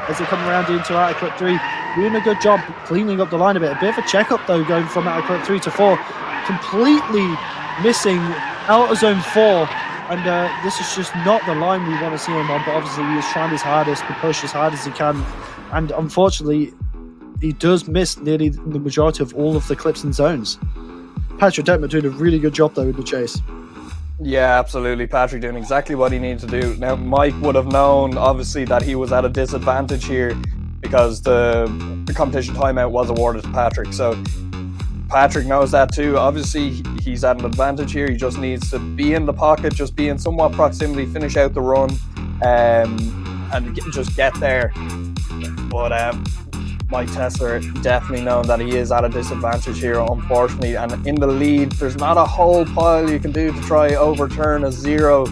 as they come around into outer clip 3. Doing a good job cleaning up the line a bit. A bit of a check-up, though, going from outer clip 3 to 4. Completely missing out of zone 4. And this is just not the line we want to see him on, but obviously he is trying his hardest to push as hard as he can. And unfortunately, he does miss nearly the majority of all of the clips and zones. Patrick Detmer doing a really good job, though, in the chase. Yeah, absolutely. Patrick doing exactly what he needed to do. Now, Mike would have known, obviously, that he was at a disadvantage here because the competition timeout was awarded to Patrick. So Patrick knows that too. Obviously, he's at an advantage here. He just needs to be in the pocket, just be in somewhat proximity, finish out the run, and just get there. But Mike Tesler definitely known that he is at a disadvantage here, unfortunately. And in the lead, there's not a whole pile you can do to try overturn a zero.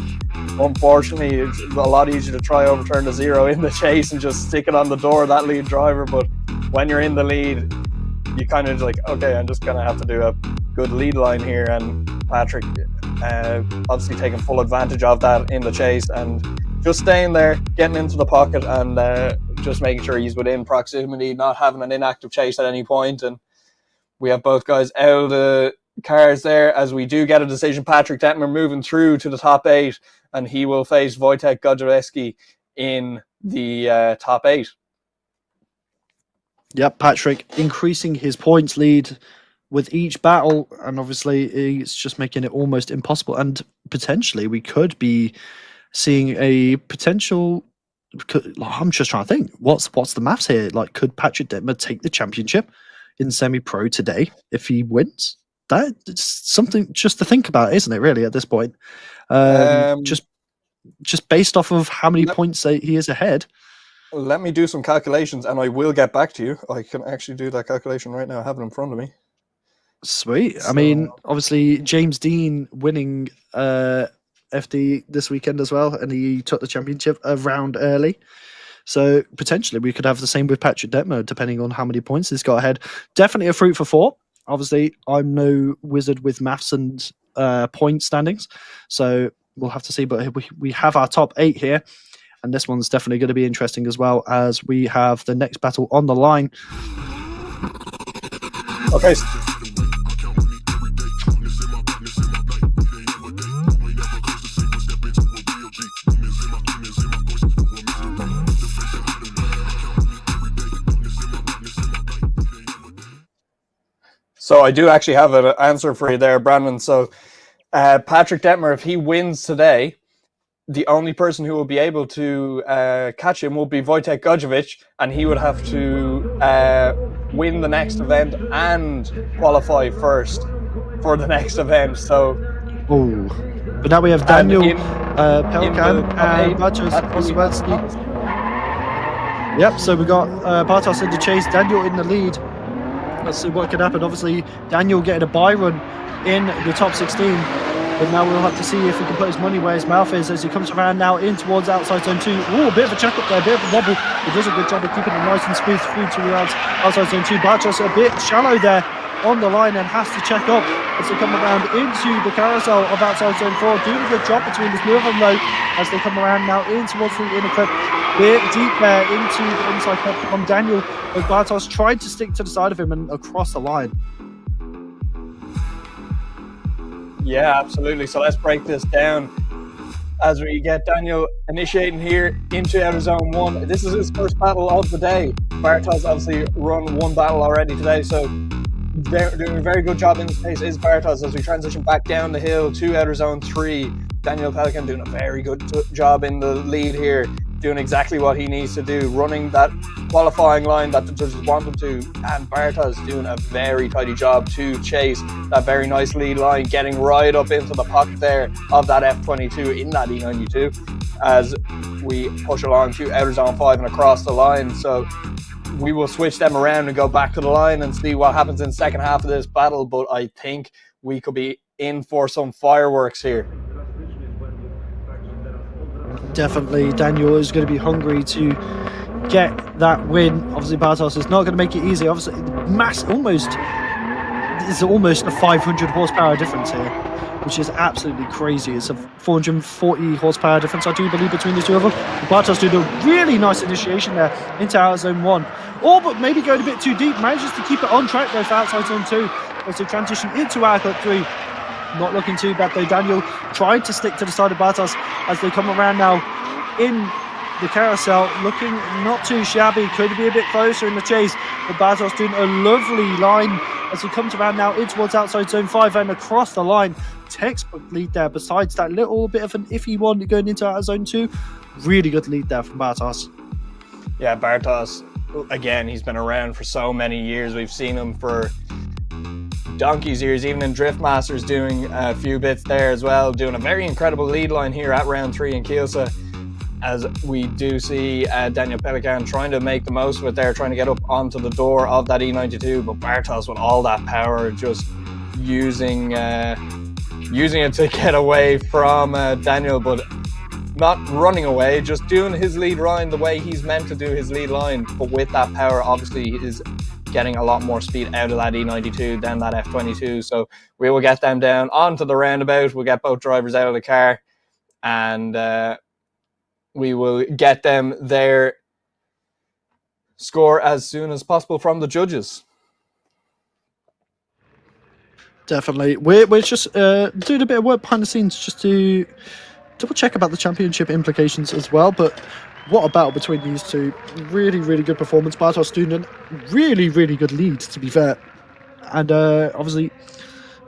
Unfortunately, it's a lot easier to try overturn a zero in the chase and just stick it on the door of that lead driver. But when you're in the lead, you kind of like, okay, I'm just going to have to do a good lead line here. And Patrick obviously taking full advantage of that in the chase and just staying there, getting into the pocket and just making sure he's within proximity, not having an inactive chase at any point. And we have both guys out of the cars there as we do get a decision. Patrick Detmer moving through to the top 8 and he will face Wojtek Godziewski in the top 8. Yep, Patrick increasing his points lead with each battle, and obviously it's just making it almost impossible. And potentially we could be seeing a potential. I'm just trying to think. What's the maths here? Like, could Patrick Detmer take the championship in semi-pro today if he wins? That's something just to think about, isn't it? Really, at this point, just based off of how many points he is ahead. Let me do some calculations and I will get back to you. I can actually do that calculation right now. I have it in front of me. Sweet. I mean, obviously, James Dean winning FD this weekend as well, and he took the championship a round early. So potentially we could have the same with Patrick Detmer, depending on how many points he's got ahead. Definitely a fruit for 4. Obviously, I'm no wizard with maths and point standings, so we'll have to see. But we have our top 8 here. And this one's definitely going to be interesting as well, as we have the next battle on the line. Okay. So I do actually have an answer for you there, Brandon. So Patrick Detmer, if he wins today, the only person who will be able to catch him will be Wojtek Godziewski, and he would have to win the next event and qualify first for the next event. So, but now we have Daniel Pelikan and Bartosz. Yep, so we got Bartosz in the chase, Daniel in the lead. Let's see what can happen. Obviously, Daniel getting a bye run in the top 16. But now we'll have to see if he can put his money where his mouth is as he comes around now in towards outside zone 2. Ooh, a bit of a check up there, a bit of a wobble. He does a good job of keeping it nice and smooth through towards outside zone 2. Bartosz a bit shallow there on the line and has to check up as they come around into the carousel of outside zone 4. Doing a good job between the two of them though as they come around now in towards the inner clip. Bit deep there into the inside clip from Daniel. But Bartosz tried to stick to the side of him and across the line. Yeah, absolutely. So let's break this down as we get Daniel initiating here into outer zone 1. This is his first battle of the day. Bartosz obviously run one battle already today, so doing a very good job in this case is Bartosz as we transition back down the hill to outer zone 3. Daniel Pelikan doing a very good job in the lead here, doing exactly what he needs to do, running that qualifying line that the judges want him to, and Bartosz doing a very tidy job to chase that very nice lead line, getting right up into the pocket there of that F22 in that E92 as we push along to outer zone 5 and across the line. So we will switch them around and go back to the line and see what happens in the second half of this battle, but I think we could be in for some fireworks here. Definitely, Daniel is going to be hungry to get that win. Obviously, Bartos is not going to make it easy. Obviously, it's almost a 500 horsepower difference here, which is absolutely crazy. It's a 440 horsepower difference, I do believe, between the two of them. Bartos doing a really nice initiation there into outer zone 1. But maybe going a bit too deep. Manages to keep it on track though for outside zone 2 as they transition into outer clip 3. Not looking too bad though. Daniel trying to stick to the side of Bartos as they come around now in the carousel, looking not too shabby. Could be a bit closer in the chase, but Bartos doing a lovely line as he comes around now in towards outside zone 5 and across the line. Textbook lead there, besides that little bit of an iffy one going into outer zone 2. Really good lead there from Bartos. Yeah, Bartos, again, he's been around for so many years. We've seen him for donkey's years, even in Drift Masters, doing a few bits there as well, doing a very incredible lead line here at round 3 in Kielce, as we do see Daniel Pelican trying to make the most of it there, trying to get up onto the door of that E92, but Bartos with all that power, just using it to get away from Daniel, but not running away, just doing his lead line the way he's meant to do his lead line, but with that power, obviously, he is getting a lot more speed out of that E92 than that F22. So we will get them down onto the roundabout. We'll get both drivers out of the car, and we will get them their score as soon as possible from the judges. Definitely. We're just doing a bit of work behind the scenes just to double check about the championship implications as well. But what a battle between these two. Really, really good performance. Bartos doing a really, really good lead, to be fair. And obviously,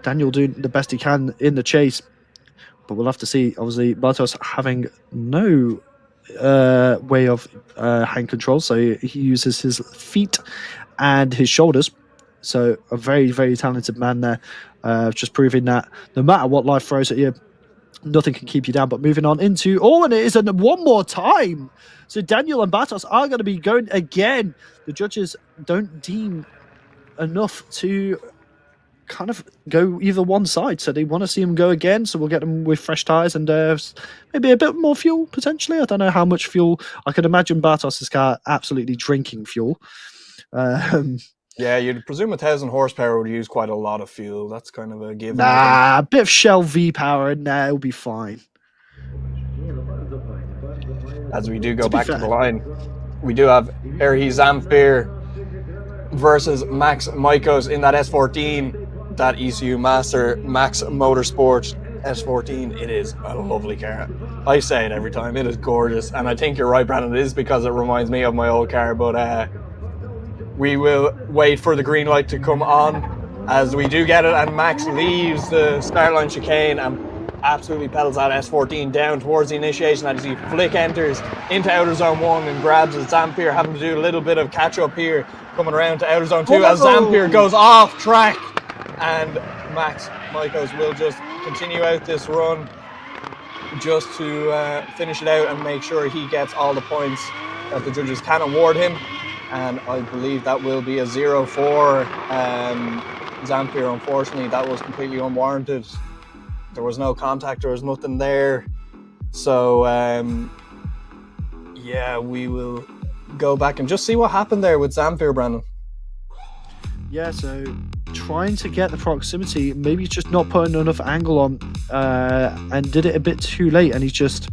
Daniel doing the best he can in the chase. But we'll have to see. Obviously, Bartos having no way of hand control. So he uses his feet and his shoulders. So a very, very talented man there. Just proving that no matter what life throws at you, nothing can keep you down. But moving on into... and it is one more time. So Daniel and Bartos are going to be going again. The judges don't deem enough to kind of go either one side. So they want to see him go again. So we'll get them with fresh tyres and maybe a bit more fuel, potentially. I don't know how much fuel. I can imagine Bartos' car absolutely drinking fuel. Yeah, you'd presume 1,000 horsepower would use quite a lot of fuel. That's kind of a given. Nah, a bit of Shell V power in there, it'll be fine. As we do go back to the line, we do have Erhi Zamfir versus Max Maikos in that S14, that ECU Master Max Motorsport S14. It is a lovely car. I say it every time, it is gorgeous. And I think you're right, Brandon, it is because it reminds me of my old car, but we will wait for the green light to come on as we do get it, and Max leaves the start line chicane and absolutely pedals that S14 down towards the initiation as he flick enters into outer zone 1 and grabs it. Zamfir having to do a little bit of catch up here, coming around to outer zone 2 as Zamfir goes off track, and Max Maikos will just continue out this run just to finish it out and make sure he gets all the points that the judges can award him. And I believe that will be a 0-4 Zamfir. Unfortunately, that was completely unwarranted. There was no contact, there was nothing there. So, yeah, we will go back and just see what happened there with Zamfir, Brandon. Yeah, so trying to get the proximity, maybe he's just not putting enough angle on and did it a bit too late. And he's just,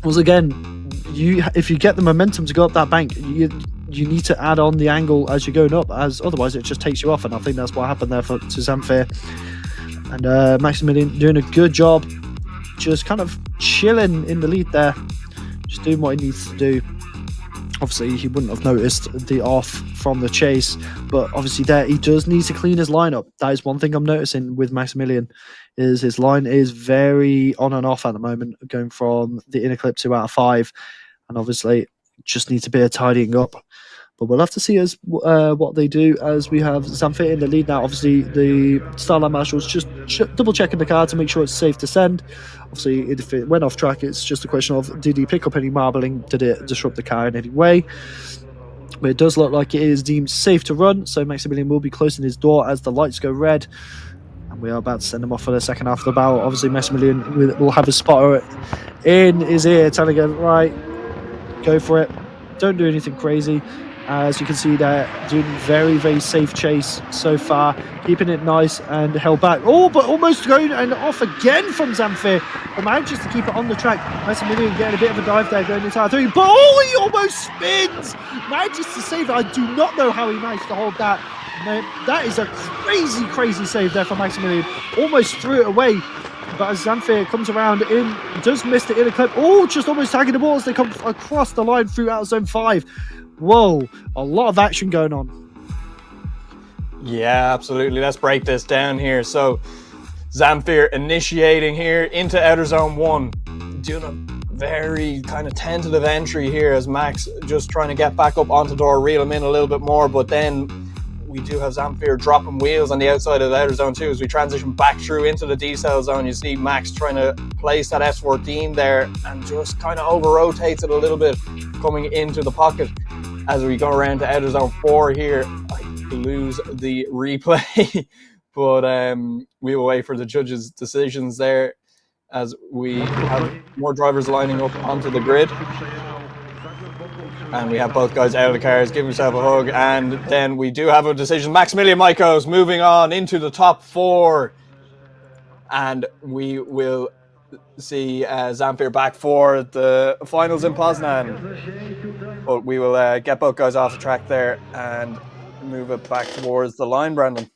once again, if you get the momentum to go up that bank, you need to add on the angle as you're going up, as otherwise it just takes you off. And I think that's what happened there to Zamfir. And Maximilian doing a good job, just kind of chilling in the lead there, just doing what he needs to do. Obviously, he wouldn't have noticed the off from the chase, but obviously there he does need to clean his lineup. That is one thing I'm noticing with Maximilian, is his line is very on and off at the moment, going from the inner clip 2 out of 5, and obviously just needs a bit of tidying up. But we'll have to see as what they do, as we have Zamfir in the lead now. Obviously, the Starline Marshals just double checking the car to make sure it's safe to send. Obviously, if it went off track, it's just a question of, did he pick up any marbling? Did it disrupt the car in any way? But it does look like it is deemed safe to run, so Maximilian will be closing his door as the lights go red. And we are about to send him off for the second half of the battle. Obviously, Maximilian will have his spotter in his ear telling him, right, go for it. Don't do anything crazy. As you can see there, doing very, very safe chase so far, keeping it nice and held back. Oh, but almost going and off again from Zamfir, but manages to keep it on the track. Maximilian getting a bit of a dive there, going into R3, but oh, he almost spins! Manages to save it. I do not know how he managed to hold that. Man, that is a crazy, crazy save there for Maximilian. Almost threw it away. But as Zamfir comes around in, does miss the inner clip. Oh, just almost tagging the ball as they come across the line through out of zone 5. Whoa, a lot of action going on. Yeah, absolutely. Let's break this down here. So Zamfir initiating here into outer zone 1, doing a very kind of tentative entry here as Max just trying to get back up onto Toru, reel him in a little bit more, but then we do have Zamfir dropping wheels on the outside of the outer zone 2 as we transition back through into the decel zone. You see Max trying to place that S14 there and just kind of over-rotates it a little bit coming into the pocket. As we go around to outer zone 4 here, I lose the replay, but we will wait for the judges' decisions there as we have more drivers lining up onto the grid. And we have both guys out of the cars, give himself a hug, and then we do have a decision. Maximilian Maikos moving on into the top 4, and we will see Zamfir back for the finals in Poznan. But we will get both guys off the track there and move it back towards the line, Brandon.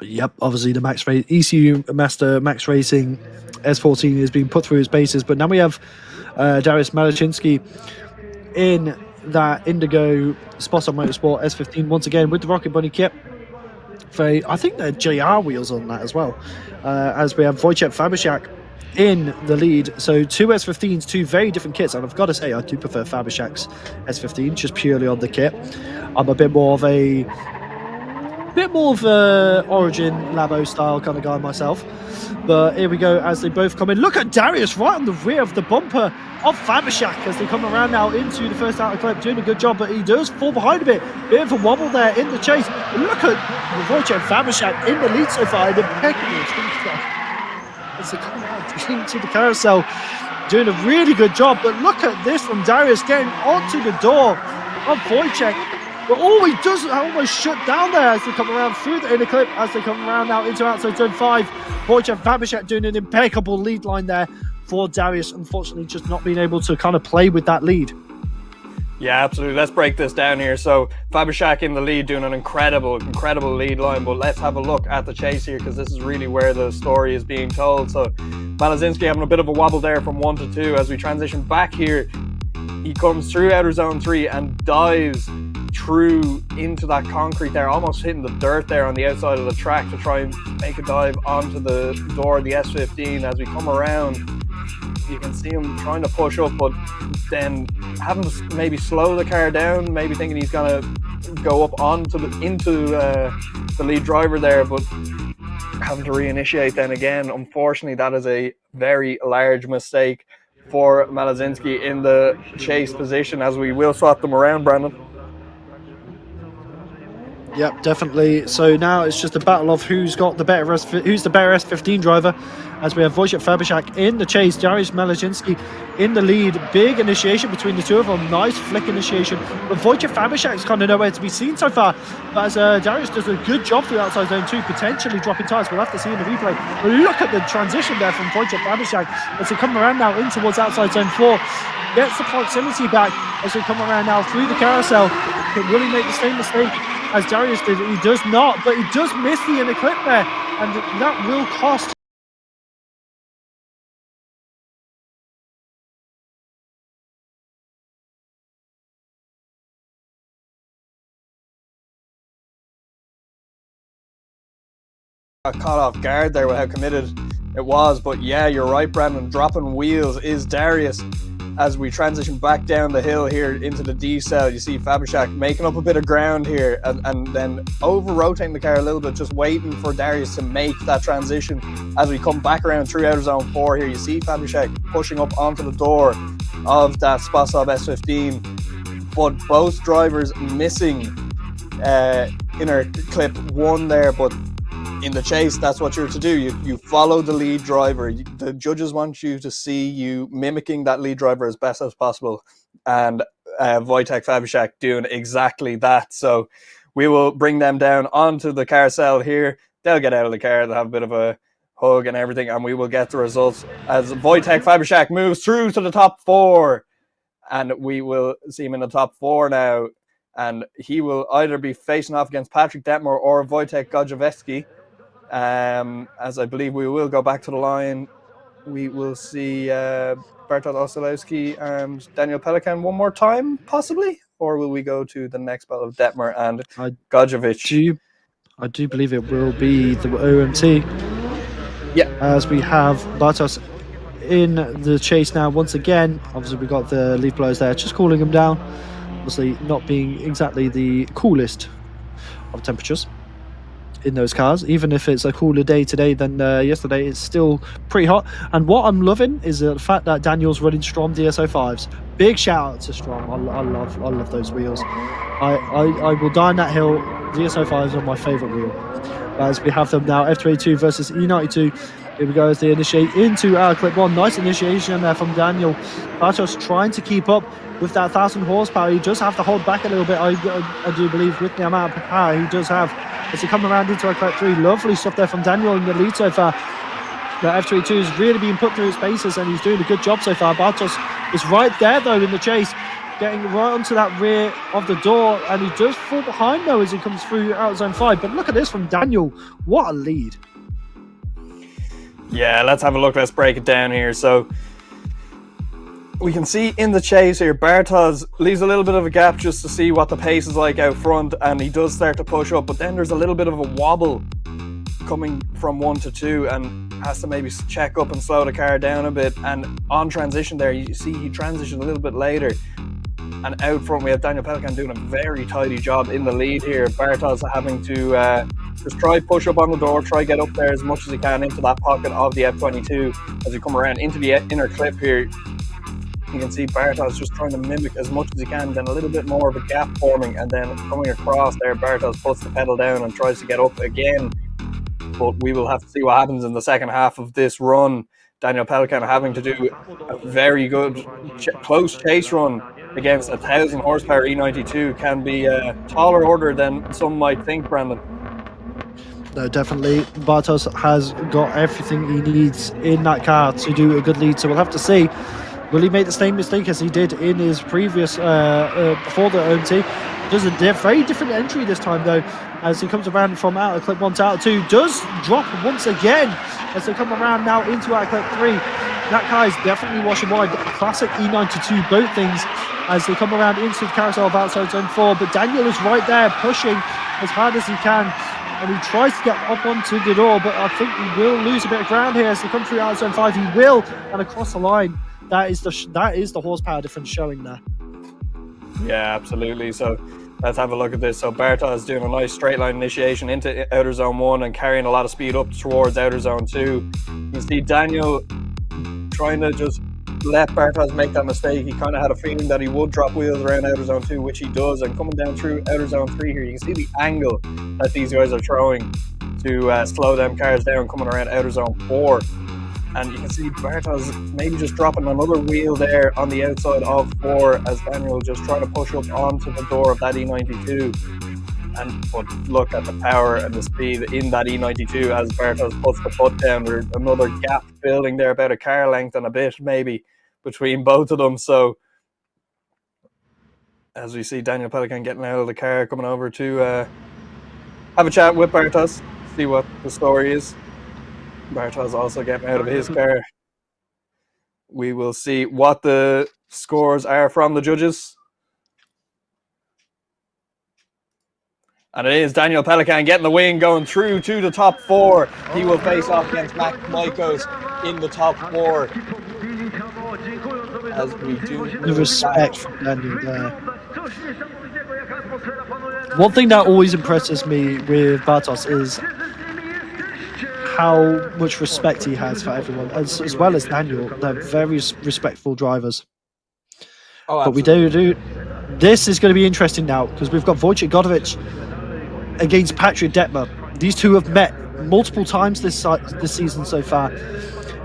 Yep, obviously the ECU Master Max Racing S14 has been put through his bases, but now we have Dariusz Malachinsky in that Indigo Spot on Motorsport S15 once again with the Rocket Bunny kit. I think they're JR wheels on that as well. As we have Wojciech Fabiszak in the lead. So 2 S15s, 2 very different kits, and I've got to say I do prefer Fabiszak's S15 just purely on the kit. I'm a bit more of a Origin Labo style kind of guy myself. But here we go as they both come in. Look at Dariusz right on the rear of the bumper of Fabiszak as they come around now into the first outer clip, doing a good job, but he does fall behind a bit. Bit of a wobble there in the chase. But look at Wojciech Fabiszak in the lead so far, in impeccable as they come out into the carousel, doing a really good job. But look at this from Dariusz getting onto the door of Wojciech. But he does almost shut down there as they come around through the inner clip, as they come around now into outside zone 5. Wojciech Fabiszak doing an impeccable lead line there for Dariusz, unfortunately just not being able to kind of play with that lead. Yeah, absolutely. Let's break this down here. So Fabiszak in the lead doing an incredible lead line, but let's have a look at the chase here because this is really where the story is being told. So Malazinski having a bit of a wobble there from 1 to 2 as we transition back here. He comes through outer zone 3 and dives through into that concrete there, almost hitting the dirt there on the outside of the track to try and make a dive onto the door of the S15. As we come around, you can see him trying to push up, but then having to maybe slow the car down, maybe thinking he's gonna go up onto into the lead driver there, but having to reinitiate then again. Unfortunately, that is a very large mistake for Malazinski in the chase position, as we will swap them around, Brandon. Yep, definitely. So now it's just a battle of who's the better S15 driver, as we have Wojciech Fabiszak in the chase, Dariusz Malazinski in the lead. Big initiation between the two of them, nice flick initiation, but Wojciech Fabiszak's kind of nowhere to be seen so far. But as Dariusz does a good job through outside zone 2, potentially dropping tires, we'll have to see in the replay. But look at the transition there from Wojciech Fabiszak as they come around now in towards outside zone 4. Gets the proximity back as we come around now through the carousel. But will he make the same mistake as Dariusz did? He does not, but he does miss the inner clip there, and that will cost. Got caught off guard there with how committed it was, but yeah, you're right, Brandon. Dropping wheels is Dariusz. As we transition back down the hill here into the D-cell, you see Fabiszak making up a bit of ground here and then over-rotating the car a little bit, just waiting for Dariusz to make that transition. As we come back around through outer zone 4 here, you see Fabiszak pushing up onto the door of that Spasov S15, but both drivers missing inner clip 1 there, but in the chase, that's what you're to do. You follow the lead driver. The judges want you to see you mimicking that lead driver as best as possible. And Wojtek Fabiszak doing exactly that. So we will bring them down onto the carousel here. They'll get out of the car. They'll have a bit of a hug and everything. And we will get the results as Wojtek Fabiszak moves through to the top 4. And we will see him in the top 4 now. And he will either be facing off against Patrick Detmer or Wojtek Godziewski. As I believe we will go back to the line. We will see Bartosz Osolowski and Daniel Pelikan one more time, possibly? Or will we go to the next battle of Detmer and Godziewicz? I do believe it will be the OMT. Yeah. As we have Bartosz in the chase now once again. Obviously, we got the leaf blowers there, just cooling him down. Obviously, not being exactly the coolest of temperatures in those cars. Even if it's a cooler day today than yesterday, it's still pretty hot. And what I'm loving is the fact that Daniel's running Strom DSO5s. Big shout out to Strom. I love those wheels. I will die on that hill. DSO5s are my favorite wheel. As we have them now, F22 versus E92. Here we go as they initiate into our clip 1. Nice initiation there from Daniel. Bartosz trying to keep up with that 1,000 horsepower. He does have to hold back a little bit, I do believe, with the amount of power he does have. As he come around into our clip 3, lovely stuff there from Daniel in the lead so far. The F22 is really being put through his paces and he's doing a good job so far. Bartosz is right there though in the chase, getting right onto that rear of the door, and he does fall behind though as he comes through out of zone 5. But look at this from Daniel, what a lead. Yeah, let's have a look. Let's break it down here. So we can see in the chase here, Bartosz leaves a little bit of a gap just to see what the pace is like out front, and he does start to push up, but then there's a little bit of a wobble coming from 1 to 2 and has to maybe check up and slow the car down a bit. And on transition there, you see he transitioned a little bit later. And out front, we have Daniel Pelikan doing a very tidy job in the lead here. Bartosz having to just try push up on the door, try get up there as much as he can into that pocket of the F22. As we come around into the inner clip here, you can see Bartosz just trying to mimic as much as he can, then a little bit more of a gap forming, and then coming across there, Bartosz puts the pedal down and tries to get up again. But we will have to see what happens in the second half of this run. Daniel Pelikan having to do a very good close chase run against a 1,000 horsepower E92 can be a taller order than some might think, Brandon. No, definitely. Bartosz has got everything he needs in that car to do a good lead, so we'll have to see. Will he make the same mistake as he did in his previous, before the OMT? Does a very different entry this time though, as he comes around from out of clip 1 to out of 2. Does drop once again as they come around now into out of clip 3. That car is definitely washing wide. Classic E92 boat things as they come around into the carousel of outside zone 4. But Daniel is right there pushing as hard as he can. And he tries to get up onto the door, but I think he will lose a bit of ground here as they come through out of zone 5. He will, and across the line. That is the horsepower difference showing there. Yeah, absolutely. So let's have a look at this. So Bartosz is doing a nice straight line initiation into outer zone 1 and carrying a lot of speed up towards outer zone 2. You can see Daniel trying to just let Bartosz make that mistake. He kind of had a feeling that he would drop wheels around outer zone 2, which he does. And coming down through outer zone 3 here, you can see the angle that these guys are throwing to slow them cars down coming around outer zone 4. And you can see Bartosz maybe just dropping another wheel there on the outside of 4 as Daniel just trying to push up onto the door of that E92. But look at the power and the speed in that E92 as Bartosz puts the foot down. There's another gap building there, about a car length and a bit maybe between both of them. So as we see Daniel Pelikan getting out of the car, coming over to have a chat with Bartosz, see what the story is. Bartosz also getting out of his car. We will see what the scores are from the judges. And it is Daniel Pelikan getting the win, going through to the top 4. He will face off against Mac Michaels in the top 4. As we do The respect from Daniel there. One thing that always impresses me with Bartosz is how much respect he has for everyone, as well as Daniel. They're very respectful drivers. Oh, but we do. This is going to be interesting now because we've got Wojtek Godziewicz against Patrick Detmer. These two have met multiple times this season so far.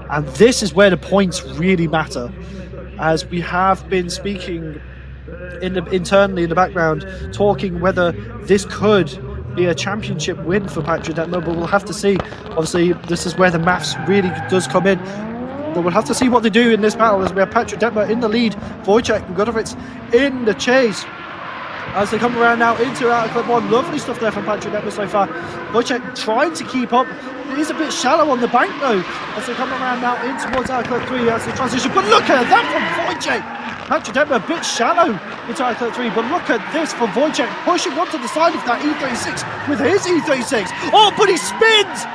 And this is where the points really matter, as we have been speaking internally in the background, talking whether this could be a championship win for Patrick Detmer, but we'll have to see. Obviously, this is where the maths really does come in. But we'll have to see what they do in this battle, as we have Patrick Detmer in the lead, Wojciech and Godovic in the chase. As they come around now into outer clip 1, lovely stuff there from Patrick Detmer so far. Wojciech trying to keep up. It is a bit shallow on the bank though, as they come around now in towards outer clip 3 as they transition. But look at that from Wojciech! Patrick Detmer a bit shallow into outer clip 3, but look at this from Wojciech pushing onto the side of that E36 with his E36. Oh, but he spins!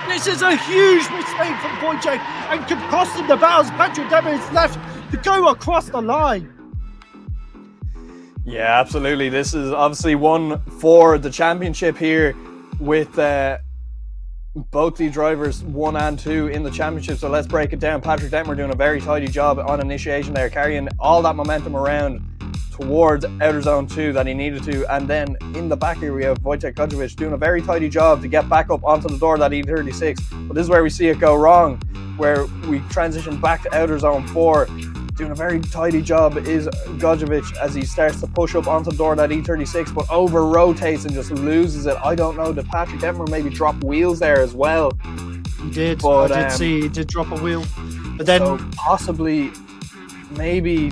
This is a huge mistake from Wojciech and could cost him the battles. Patrick Detmer is left to go across the line. Yeah, absolutely. This is obviously one for the championship here, with both the drivers 1 and 2 in the championship. So let's break it down. Patrick Detmer doing a very tidy job on initiation there, carrying all that momentum around towards outer zone 2 that he needed to. And then in the back here we have Wojciech Godovic doing a very tidy job to get back up onto the door of that E36. But this is where we see it go wrong, where we transition back to outer zone 4. Doing a very tidy job is Godovic as he starts to push up onto the door of that E36, but over rotates and just loses it. I don't know, did Patrick Detmer maybe drop wheels there as well? He did, but, I did see he did drop a wheel. But then so possibly, maybe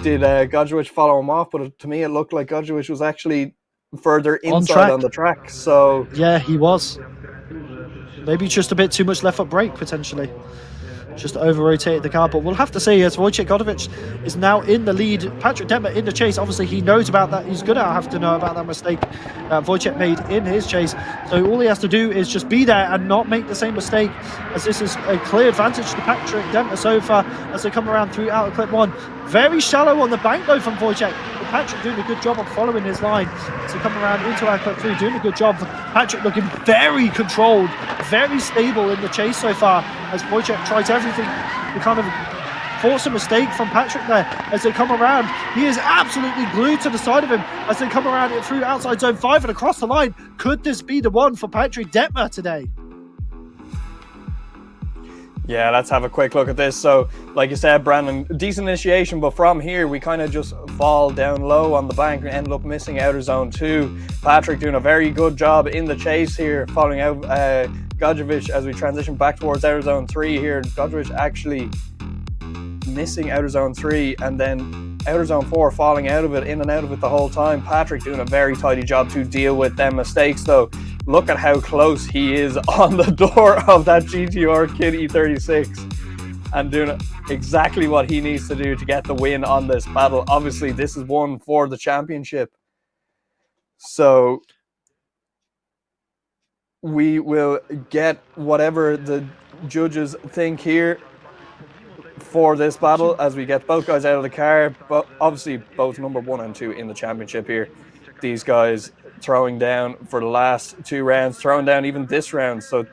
did Godovic follow him off, but to me it looked like Godovic was actually further inside on the track. So yeah, he was. Maybe just a bit too much left foot brake potentially. Just over-rotated the car, but we'll have to see, as Wojciech Godovic is now in the lead. Patrick Detmer in the chase, obviously he knows about that. He's going to have to know about that mistake Wojciech made in his chase. So all he has to do is just be there and not make the same mistake, as this is a clear advantage to Patrick Detmer so far as they come around through outer clip 1. Very shallow on the bank though from Wojciech, but Patrick doing a good job of following his line. As they come around into outer clip 3, doing a good job. Patrick looking very controlled, very stable in the chase so far, as Wojciech tries everything to kind of force a mistake from Patrick there. As they come around, he is absolutely glued to the side of him as they come around it through outside zone 5 and across the line. Could this be the one for Patrick Detmer today? yeah, let's have a quick look at this. So like you said, Brandon, decent initiation, but from here we kind of just fall down low on the bank and end up missing outer zone 2. Patrick doing a very good job in the chase here, following out Godovic as we transition back towards outer zone 3 here. Godovic actually missing outer zone 3 and then outer zone 4 falling out of it, in and out of it the whole time. Patrick doing a very tidy job to deal with them mistakes though. Look at how close he is on the door of that GTR Kid E36 and doing exactly what he needs to do to get the win on this battle. Obviously this is one for the championship, so we will get whatever the judges think here for this battle as we get both guys out of the car. But obviously both number 1 and 2 in the championship here. These guys throwing down for the last 2 rounds, throwing down even this round. So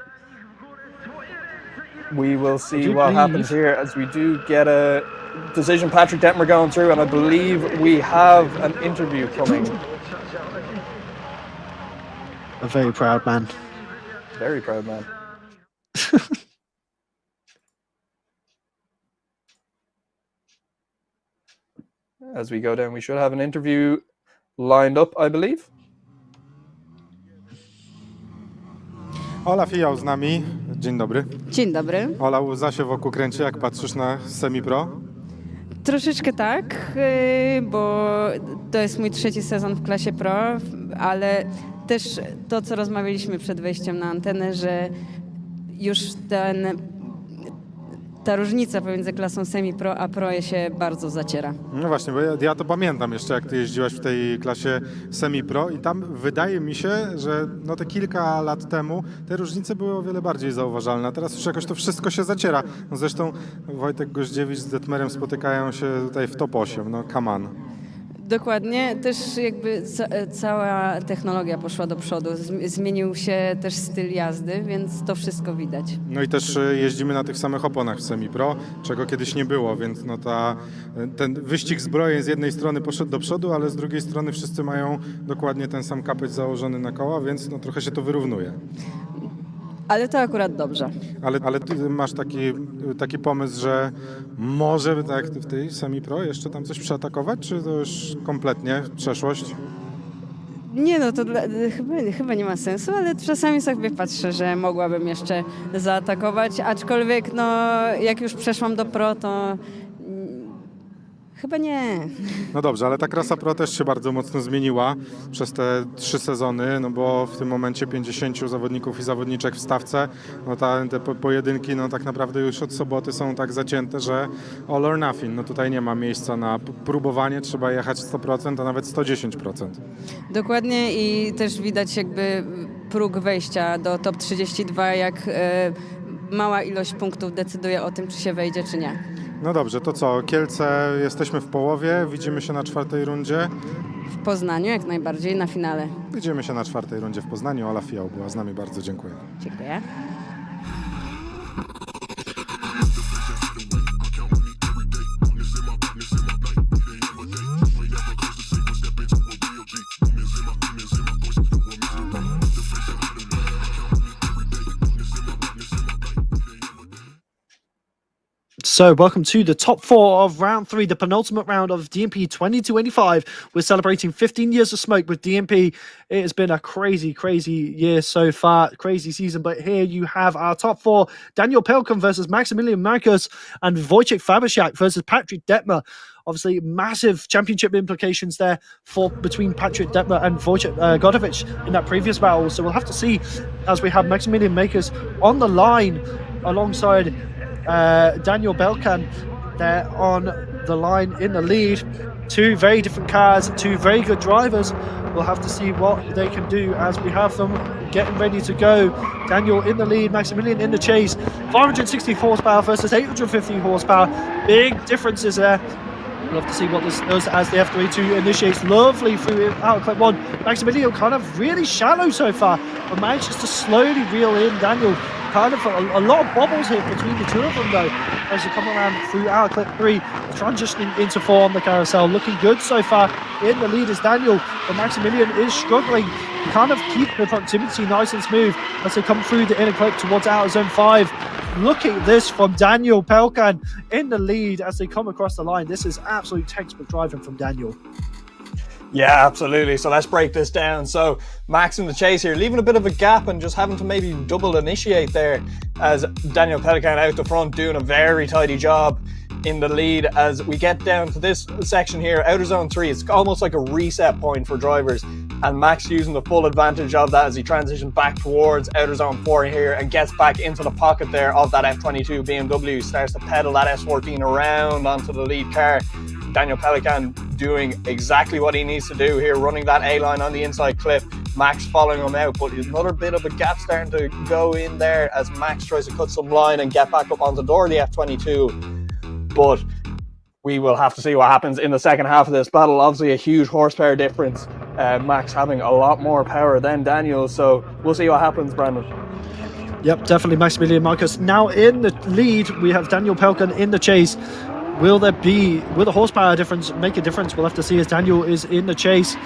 we will see what happens here as we do get a decision. Patrick Detmer going through, and I believe we have an interview coming. A very proud man. Very proud man. As we go down, we should have an interview lined up, I believe. Ola Fijał z nami. Dzień dobry. Dzień dobry. Ola, łza się wokół kręci, jak patrzysz na semi-pro? Troszeczkę tak, bo to jest mój 3. sezon w klasie pro, ale też to, co rozmawialiśmy przed wejściem na antenę, że już ta różnica pomiędzy klasą semi-pro a pro się bardzo zaciera. No właśnie, bo ja to pamiętam jeszcze, jak ty jeździłaś w tej klasie semi-pro i tam wydaje mi się, że no te kilka lat temu te różnice były o wiele bardziej zauważalne, a teraz już jakoś to wszystko się zaciera. No zresztą Wojtek Goździewicz z Detmerem spotykają się tutaj w top 8, no come on. Dokładnie, też jakby cała technologia poszła do przodu, zmienił się też styl jazdy, więc to wszystko widać. No i też jeździmy na tych samych oponach w semi-pro, czego kiedyś nie było, więc no ten wyścig zbrojeń z jednej strony poszedł do przodu, ale z drugiej strony wszyscy mają dokładnie ten sam kapeć założony na koła, więc no trochę się to wyrównuje. Ale to akurat dobrze. Ale ty masz taki pomysł, że może tak jak w tej semi-pro jeszcze tam coś przeatakować, czy to już kompletnie przeszłość? Nie no, to chyba nie ma sensu, ale czasami sobie patrzę, że mogłabym jeszcze zaatakować, aczkolwiek no jak już przeszłam do pro, to chyba nie. No dobrze, ale ta klasa pro też się bardzo mocno zmieniła przez te 3 sezony, no bo w tym momencie 50 zawodników i zawodniczek w stawce, no te pojedynki no tak naprawdę już od soboty są tak zacięte, że all or nothing. No tutaj nie ma miejsca na próbowanie, trzeba jechać 100%, a nawet 110%. Dokładnie i też widać jakby próg wejścia do top 32, jak mała ilość punktów decyduje o tym, czy się wejdzie, czy nie. No dobrze, to co? Kielce, jesteśmy w połowie, widzimy się na 4. rundzie. W Poznaniu jak najbardziej, na finale. Widzimy się na 4. rundzie w Poznaniu. Ola Fijał była z nami, bardzo dziękuję. Dziękuję. So, welcome to the top 4 of round 3, the penultimate round of DMP 2025. We're celebrating 15 years of smoke with DMP. It has been a crazy year so far, crazy season. But here you have our top 4: Daniel Pelkan versus Maximilian Marcus, and Wojciech Fabersiak versus Patrick Detmer. Obviously, massive championship implications there between Patrick Detmer and Wojciech Godovic in that previous battle. So we'll have to see as we have Maximilian Marcus on the line alongside Daniel Pelkan there on the line in the lead. 2 very different cars, 2 very good drivers. We'll have to see what they can do as we have them getting ready to go. Daniel in the lead, Maximilian in the chase. 560 horsepower versus 850 horsepower. Big differences there. We'll have to see what this does as the F32 initiates lovely through out of clip 1. Maximilian kind of really shallow so far, but manages to slowly reel in Daniel. Kind of a lot of bobbles here between the two of them though, as you come around through our clip 3, transitioning into 4 on the carousel. Looking good so far. In the lead is Daniel, but Maximilian is struggling to kind of keep the proximity nice and smooth as they come through the inner clip towards outer zone 5. Look at this from Daniel Pelkan in the lead as they come across the line. This is absolute textbook driving from Daniel. Yeah, absolutely. So let's break this down. So Max in the chase here, leaving a bit of a gap and just having to maybe double initiate there, as Daniel Pelkan out the front doing a very tidy job in the lead. As we get down to this section here, outer zone 3, it's almost like a reset point for drivers, and Max using the full advantage of that as he transitions back towards outer zone 4 here and gets back into the pocket there of that F22 BMW, starts to pedal that S14 around onto the lead car. Daniel Pelkan doing exactly what he needs to do here, running that A-line on the inside clip. Max following him out, but another bit of a gap starting to go in there as Max tries to cut some line and get back up on the door of the F22. But we will have to see what happens in the second half of this battle. Obviously a huge horsepower difference. Max having a lot more power than Daniel, so we'll see what happens, Brandon. Yep, definitely Maximilian Marcus now in the lead. We have Daniel Pelkan in the chase. Will the horsepower difference make a difference? We'll have to see as Daniel is in the chase.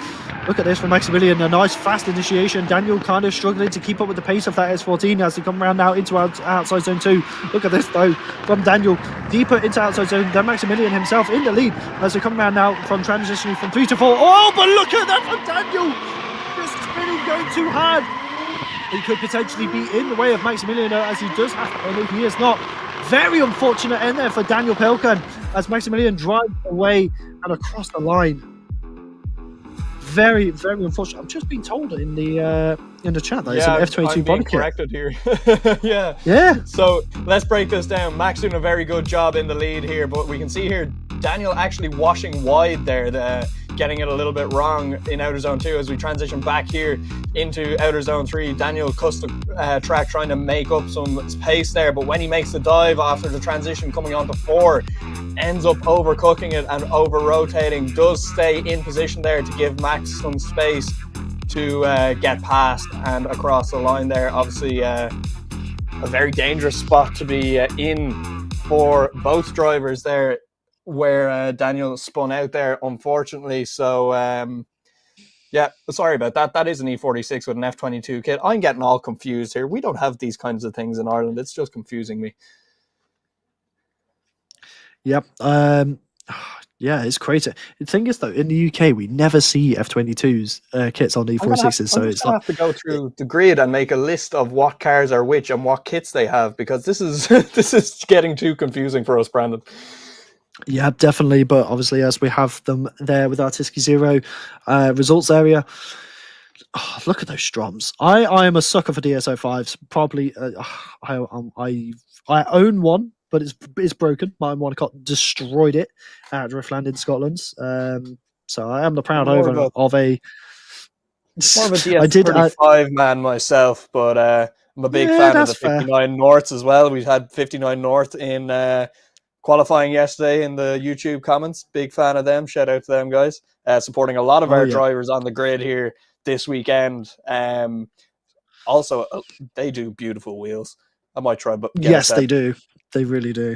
Look at this from Maximilian, a nice fast initiation. Daniel kind of struggling to keep up with the pace of that S14 as they come around now into outside zone 2. Look at this though from Daniel, deeper into outside zone than Maximilian himself in the lead as they come around now from transitioning from 3 to 4. Oh, but look at that from Daniel! Just spinning, going too hard. He could potentially be in the way of Maximilian as he does have to, although he is not. Very unfortunate end there for Daniel Pelkan as Maximilian drives away and across the line. Very unfortunate. I've just been told in the chat that it's an F22 body kit. Corrected here. yeah. Yeah. So let's break this down. Max doing a very good job in the lead here, but we can see here Daniel actually washing wide there, getting it a little bit wrong in outer zone 2 as we transition back here into outer zone 3. Daniel cuts the track trying to make up some pace there, but when he makes the dive after the transition coming onto 4, ends up overcooking it and over rotating, does stay in position there to give Max some space to get past and across the line there. Obviously a very dangerous spot to be in for both drivers there, where Daniel spun out there, unfortunately. So Yeah, sorry about that. That is an E46 with an F22 kit. I'm getting all confused here. We don't have these kinds of things in Ireland. It's just confusing me. Yep. Yeah, it's crazy. The thing is, though, in the UK, we never see F22s kits on E46s. So it's I like have to go through the grid and make a list of what cars are which and what kits they have, because this is this is getting too confusing for us, Brandon. yeah, definitely. But obviously, as we have them there with our Tiski Zero results area. Oh, look at those Stroms. I am a sucker for DSO5s. Probably, I own one, but it's broken. My one got destroyed it at Driftland in Scotland. So I am the proud owner of a. More of a I did. DS35 man myself, but I'm a big fan of the 59 Norths as well. We had 59 North in qualifying yesterday in the YouTube comments. Big fan of them. Shout out to them guys. Supporting a lot of our drivers on the grid here this weekend. Also, they do beautiful wheels. I might try, but yes, they do. They really do.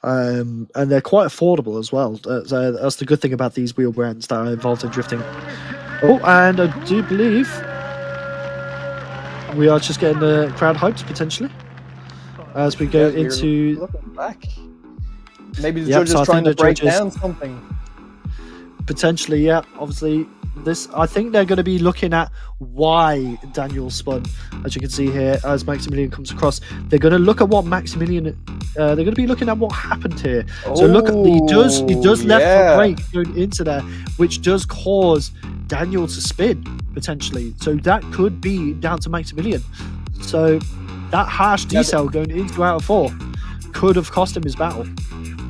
And they're quite affordable as well. That's the good thing about these wheel brands that are involved in drifting. Oh, and I do believe we are just getting the crowd hyped potentially as we go into. Looking back. Maybe the judges trying to break down something. Potentially, yeah. Obviously, I think they're going to be looking at why Daniel spun, as you can see here, as Maximilian comes across. They're going to look at what Maximilian. They're going to be looking at what happened here. So look, he does left foot brake going into there, which does cause Daniel to spin potentially. So that could be down to Maximilian. So that harsh decel going into out of 4 could have cost him his battle.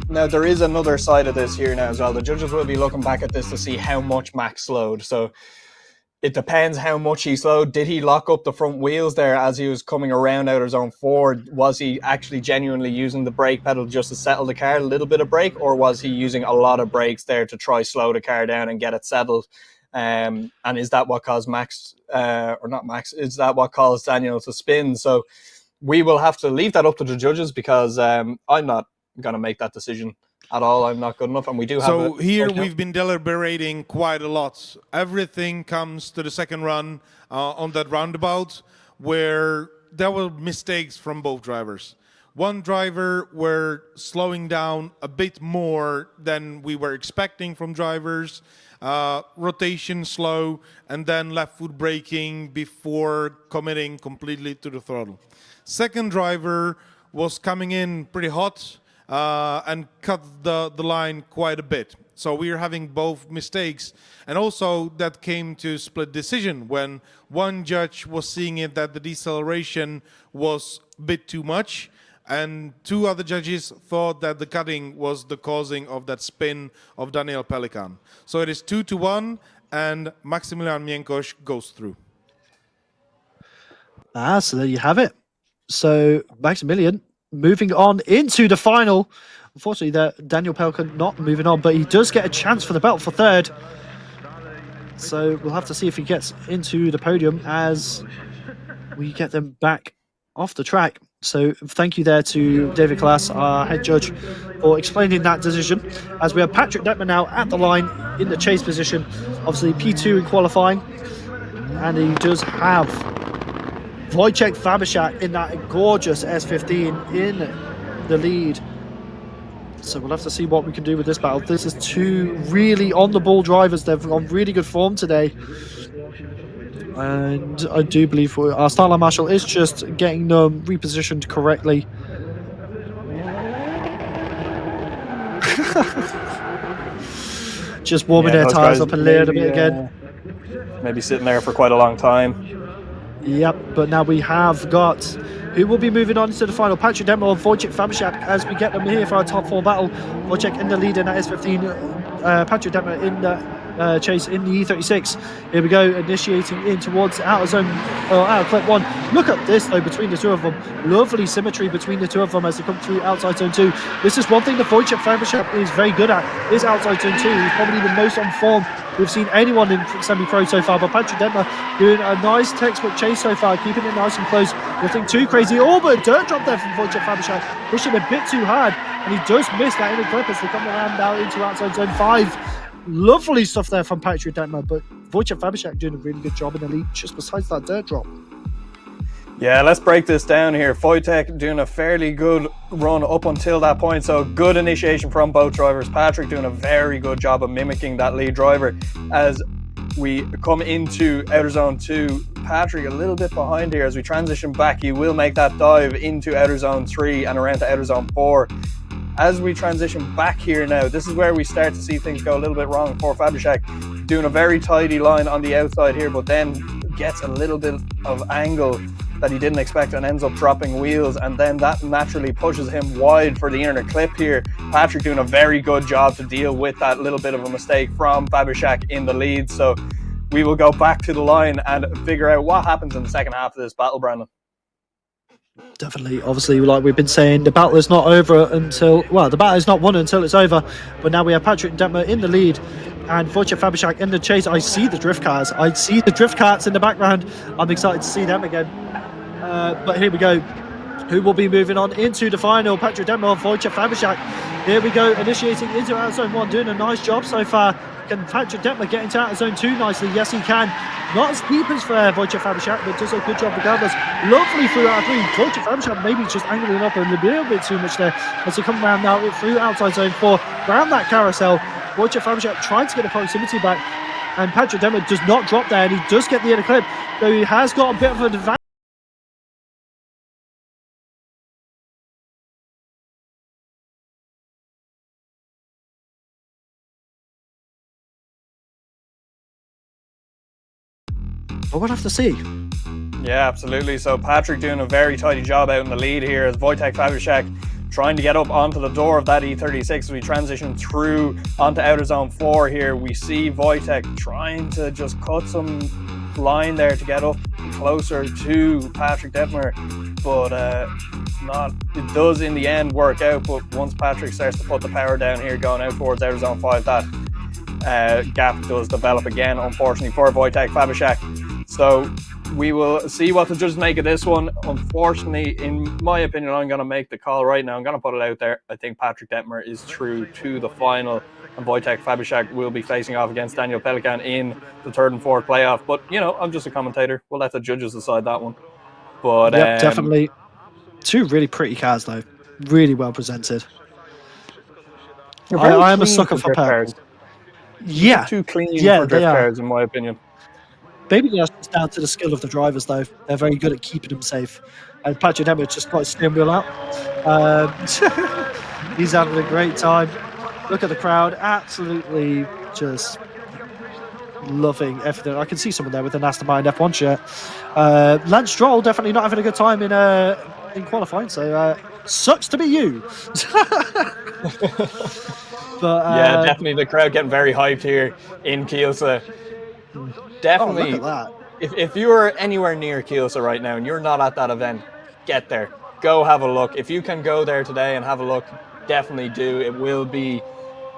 Now, there is another side of this here now as well. The judges will be looking back at this to see how much Max slowed. So it depends how much he slowed. Did he lock up the front wheels there as he was coming around out of zone 4? Was he actually genuinely using the brake pedal just to settle the car, a little bit of brake? Or was he using a lot of brakes there to try slow the car down and get it settled? And is that what caused is that what caused Daniel to spin? So we will have to leave that up to the judges, because I'm not going to make that decision at all. I'm not good enough, and we do have. So here we've been deliberating quite a lot. Everything comes to the second run on that roundabout, where there were mistakes from both drivers. One driver were slowing down a bit more than we were expecting from drivers. Rotation slow, and then left foot braking before committing completely to the throttle. Second driver was coming in pretty hot and cut the line quite a bit. So we are having both mistakes. And also that came to split decision when one judge was seeing it that the deceleration was a bit too much, and 2 other judges thought that the cutting was the causing of that spin of Daniel Pelikan. So it is 2-1, and Maximilian Miękosz goes through. So there you have it. So Maximilian moving on into the final. Unfortunately, Daniel Pelikan not moving on, but he does get a chance for the belt for 3rd. So we'll have to see if he gets into the podium as we get them back off the track. So thank you there to David Class, our head judge, for explaining that decision. As we have Patrick Detmer now at the line in the chase position, obviously P2 in qualifying, and he does have Wojciech Fabisiak in that gorgeous S15 in the lead. So we'll have to see what we can do with this battle. This is 2 really on-the-ball drivers. They've on really good form today. And I do believe our Starline Marshal is just getting them repositioned correctly. Just warming their tyres up a little bit again. Maybe sitting there for quite a long time. Yep, but now we have got who will be moving on to the final. Patrick Detmer or Wojciech Fabisiak as we get them here for our top 4 battle. Wojciech in the lead in that S15. Patrick Detmer in the chase in the E36. Here we go, initiating in towards out of clip 1. Look at this though between the 2 of them. Lovely symmetry between the 2 of them as they come through outside zone 2. This is one thing that Wojciech Fabisiak is very good at, is outside zone 2. He's probably the most on form we've seen anyone in semi-pro so far, but Patrick Detmer doing a nice textbook chase so far, keeping it nice and close. Nothing too crazy. Oh, but a dirt drop there from Wojciech Fabisiak, pushing a bit too hard, and he does miss that inner clip as they come around now into outside zone 5. Lovely stuff there from Patrick Detmer, but Wojciech Fabiszek doing a really good job in the lead just besides that dirt drop. Yeah, let's break this down here. Wojtek doing a fairly good run up until that point, so good initiation from both drivers. Patrick doing a very good job of mimicking that lead driver. As we come into outer zone 2, Patrick a little bit behind here. As we transition back, he will make that dive into outer zone 3 and around to outer zone 4. As we transition back here now, this is where we start to see things go a little bit wrong for Fabiszek. Doing a very tidy line on the outside here, but then gets a little bit of angle that he didn't expect and ends up dropping wheels, and then that naturally pushes him wide for the inner clip here. Patrick doing a very good job to deal with that little bit of a mistake from Fabiszek in the lead. So we will go back to the line and figure out what happens in the second half of this battle, Brandon. Definitely, obviously, like we've been saying, the battle is not over until, well, the battle is not won until it's over. But now we have Patrick Detmer in the lead and Wojciech Fabiszek in the chase. I see the drift cars. I see the drift carts in the background. I'm excited to see them again. But here we go. Who will be moving on into the final? Patrick Detmer, Wojciech Fabiszek. Here we go, initiating into outer zone 1, doing a nice job so far. Can Patrick Detmer get into outer zone 2 nicely? Yes, he can. Not as deep as Wojciech Fabiszek, but does a good job regardless. Lovely through out 3. Wojciech Fabiszek maybe just angling up a little bit too much there as they come around now through outside zone 4, around that carousel. Wojciech Fabiszek trying to get the proximity back, and Patrick Detmer does not drop there, and he does get the inner clip, though he has got a bit of an advantage. But we'll have to see. Yeah, absolutely. So Patrick doing a very tidy job out in the lead here as Wojciech Fabiszek trying to get up onto the door of that E36 as we transition through onto outer zone 4 here. We see Wojciech trying to just cut some line there to get up closer to Patrick Detmer, but it does in the end work out. But once Patrick starts to put the power down here going out towards outer zone 5, that gap does develop again, unfortunately, for Wojciech Fabiszek. So we will see what the judges make of this one. Unfortunately, in my opinion, I'm going to make the call right now. I'm going to put it out there. I think Patrick Detmer is through to the final, and Wojciech Fabiszek will be facing off against Daniel Pelikan in the third and fourth playoff. But, you know, I'm just a commentator. We'll let the judges decide that one. But yep, definitely. Two really pretty cars, though. Really well presented. I am a sucker for purple. Yeah. Too clean for drift cars, in my opinion. Maybe that's just down to the skill of the drivers, though. They're very good at keeping them safe. And Patrick Detmer just got his steering wheel out. He's having a great time. Look at the crowd. Absolutely just loving everything. I can see someone there with an Aston Martin F1 shirt. Lance Stroll definitely not having a good time in qualifying, so sucks to be you. But yeah, definitely the crowd getting very hyped here in Kielce. Definitely. Oh, look at that. If you are anywhere near Kielce right now and you're not at that event, get there. Go have a look. If you can go there today and have a look, definitely do. It will be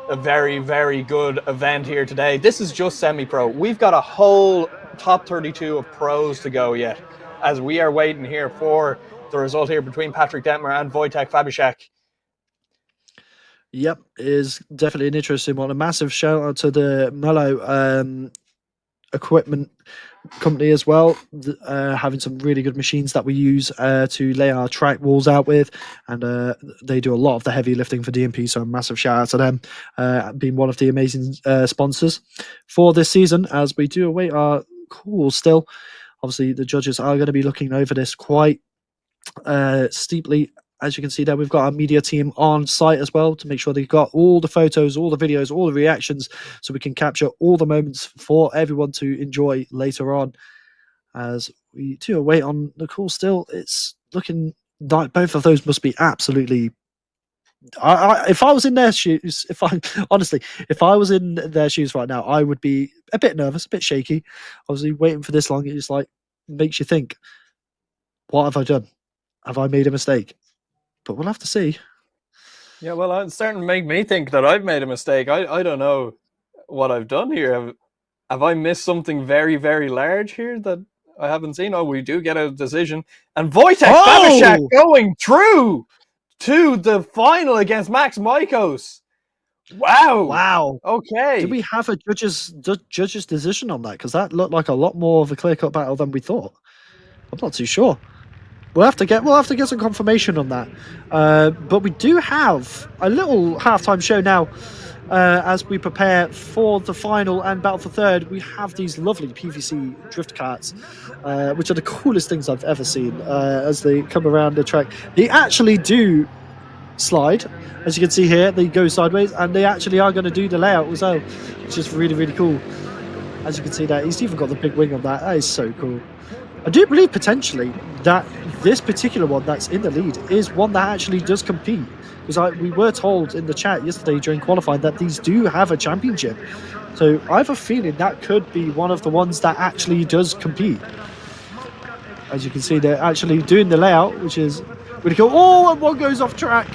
a very, very good event here today. This is just semi-pro. We've got a whole top 32 of pros to go yet, as we are waiting here for the result here between Patrick Detmer and Wojciech Fabiszek. Yep, it is definitely an interesting one. A massive shout out to the Mello equipment company as well, having some really good machines that we use to lay our track walls out with, and they do a lot of the heavy lifting for DMP, so a massive shout out to them, being one of the amazing sponsors for this season, as we do await our calls still. Obviously the judges are going to be looking over this quite steeply. As you can see there, we've got our media team on site as well to make sure they've got all the photos, all the videos, all the reactions, so we can capture all the moments for everyone to enjoy later on. As we do await on the call still, it's looking like both of those must be absolutely... if I was in their shoes, if I was in their shoes right now, I would be a bit nervous, a bit shaky. Obviously, waiting for this long, it just makes you think, what have I done? Have I made a mistake? But we'll have to see. Yeah, well, it's starting to make me think that I've made a mistake. I don't know what I've done here. Have I missed something very, very large here that I haven't seen? Oh, we do get a decision. And Wojciech Fabiszek going through to the final against Max Maikos. Wow. Wow. Okay. Did we have a judge's decision on that? Because that looked like a lot more of a clear-cut battle than we thought. I'm not too sure. We'll have to get some confirmation on that. But we do have a little halftime show now. As we prepare for the final and battle for third, we have these lovely PVC drift carts, which are the coolest things I've ever seen. As they come around the track, they actually do slide. As you can see here, they go sideways, and they actually are going to do the layout as well, which is really, really cool. As you can see that, he's even got the big wing on that. That is so cool. I do believe potentially that this particular one that's in the lead is one that actually does compete. Because we were told in the chat yesterday during qualifying that these do have a championship. So I have a feeling that could be one of the ones that actually does compete. As you can see, they're actually doing the layout, which is really cool. Oh, and one goes off track.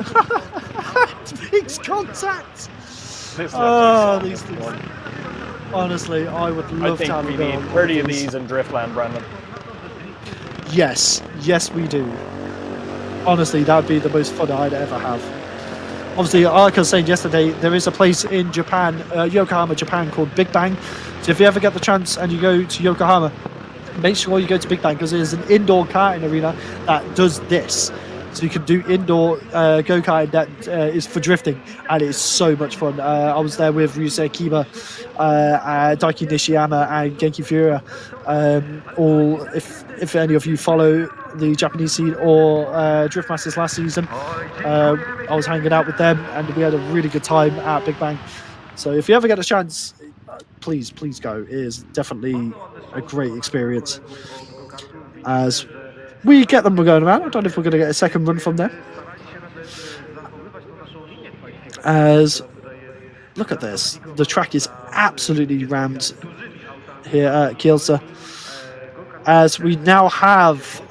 It makes contact. Oh, these things. Honestly, I would love to have I a think go we on need one 30 of of these. these in Driftland, Brandon. Yes, yes, we do. Honestly, that would be the most fun I'd ever have. Obviously, like I was saying yesterday, there is a place in Japan, Yokohama, Japan, called Big Bang. So if you ever get the chance and you go to Yokohama, make sure you go to Big Bang, because there's an indoor karting arena that does this. So you can do indoor go-karting that is for drifting, and it's so much fun. I was there with Ryusei Kiba, Daiki Nishiyama, and Genki Furia. All, if any of you follow the Japanese scene or Drift Masters last season, I was hanging out with them, and we had a really good time at Big Bang. So if you ever get a chance, please go. It is definitely a great experience. As we get them going around. I don't know if we're going to get a second run from them. As, look at this. The track is absolutely rammed here at Kielce. As we now have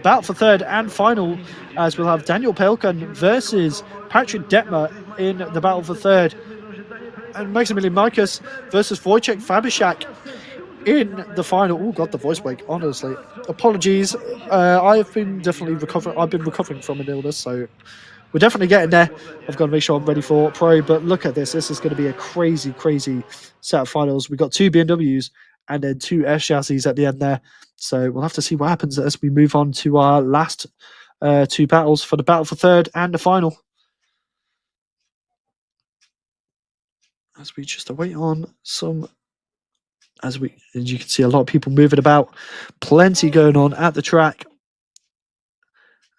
battle for third and final, as we'll have Daniel Pelkan versus Patrick Detmer in the battle for third. And Maximilian Marcus versus Wojciech Fabishak in the final. Oh god, the voice break, honestly. Apologies. I've been recovering from an illness, so we're definitely getting there. I've got to make sure I'm ready for pro, but look at this. This is going to be a crazy set of finals. We've got 2 BMWs and then 2 S chassis at the end there. So we'll have to see what happens as we move on to our last 2 battles for the battle for third and the final. As we just await on some, as you can see, a lot of people moving about, plenty going on at the track.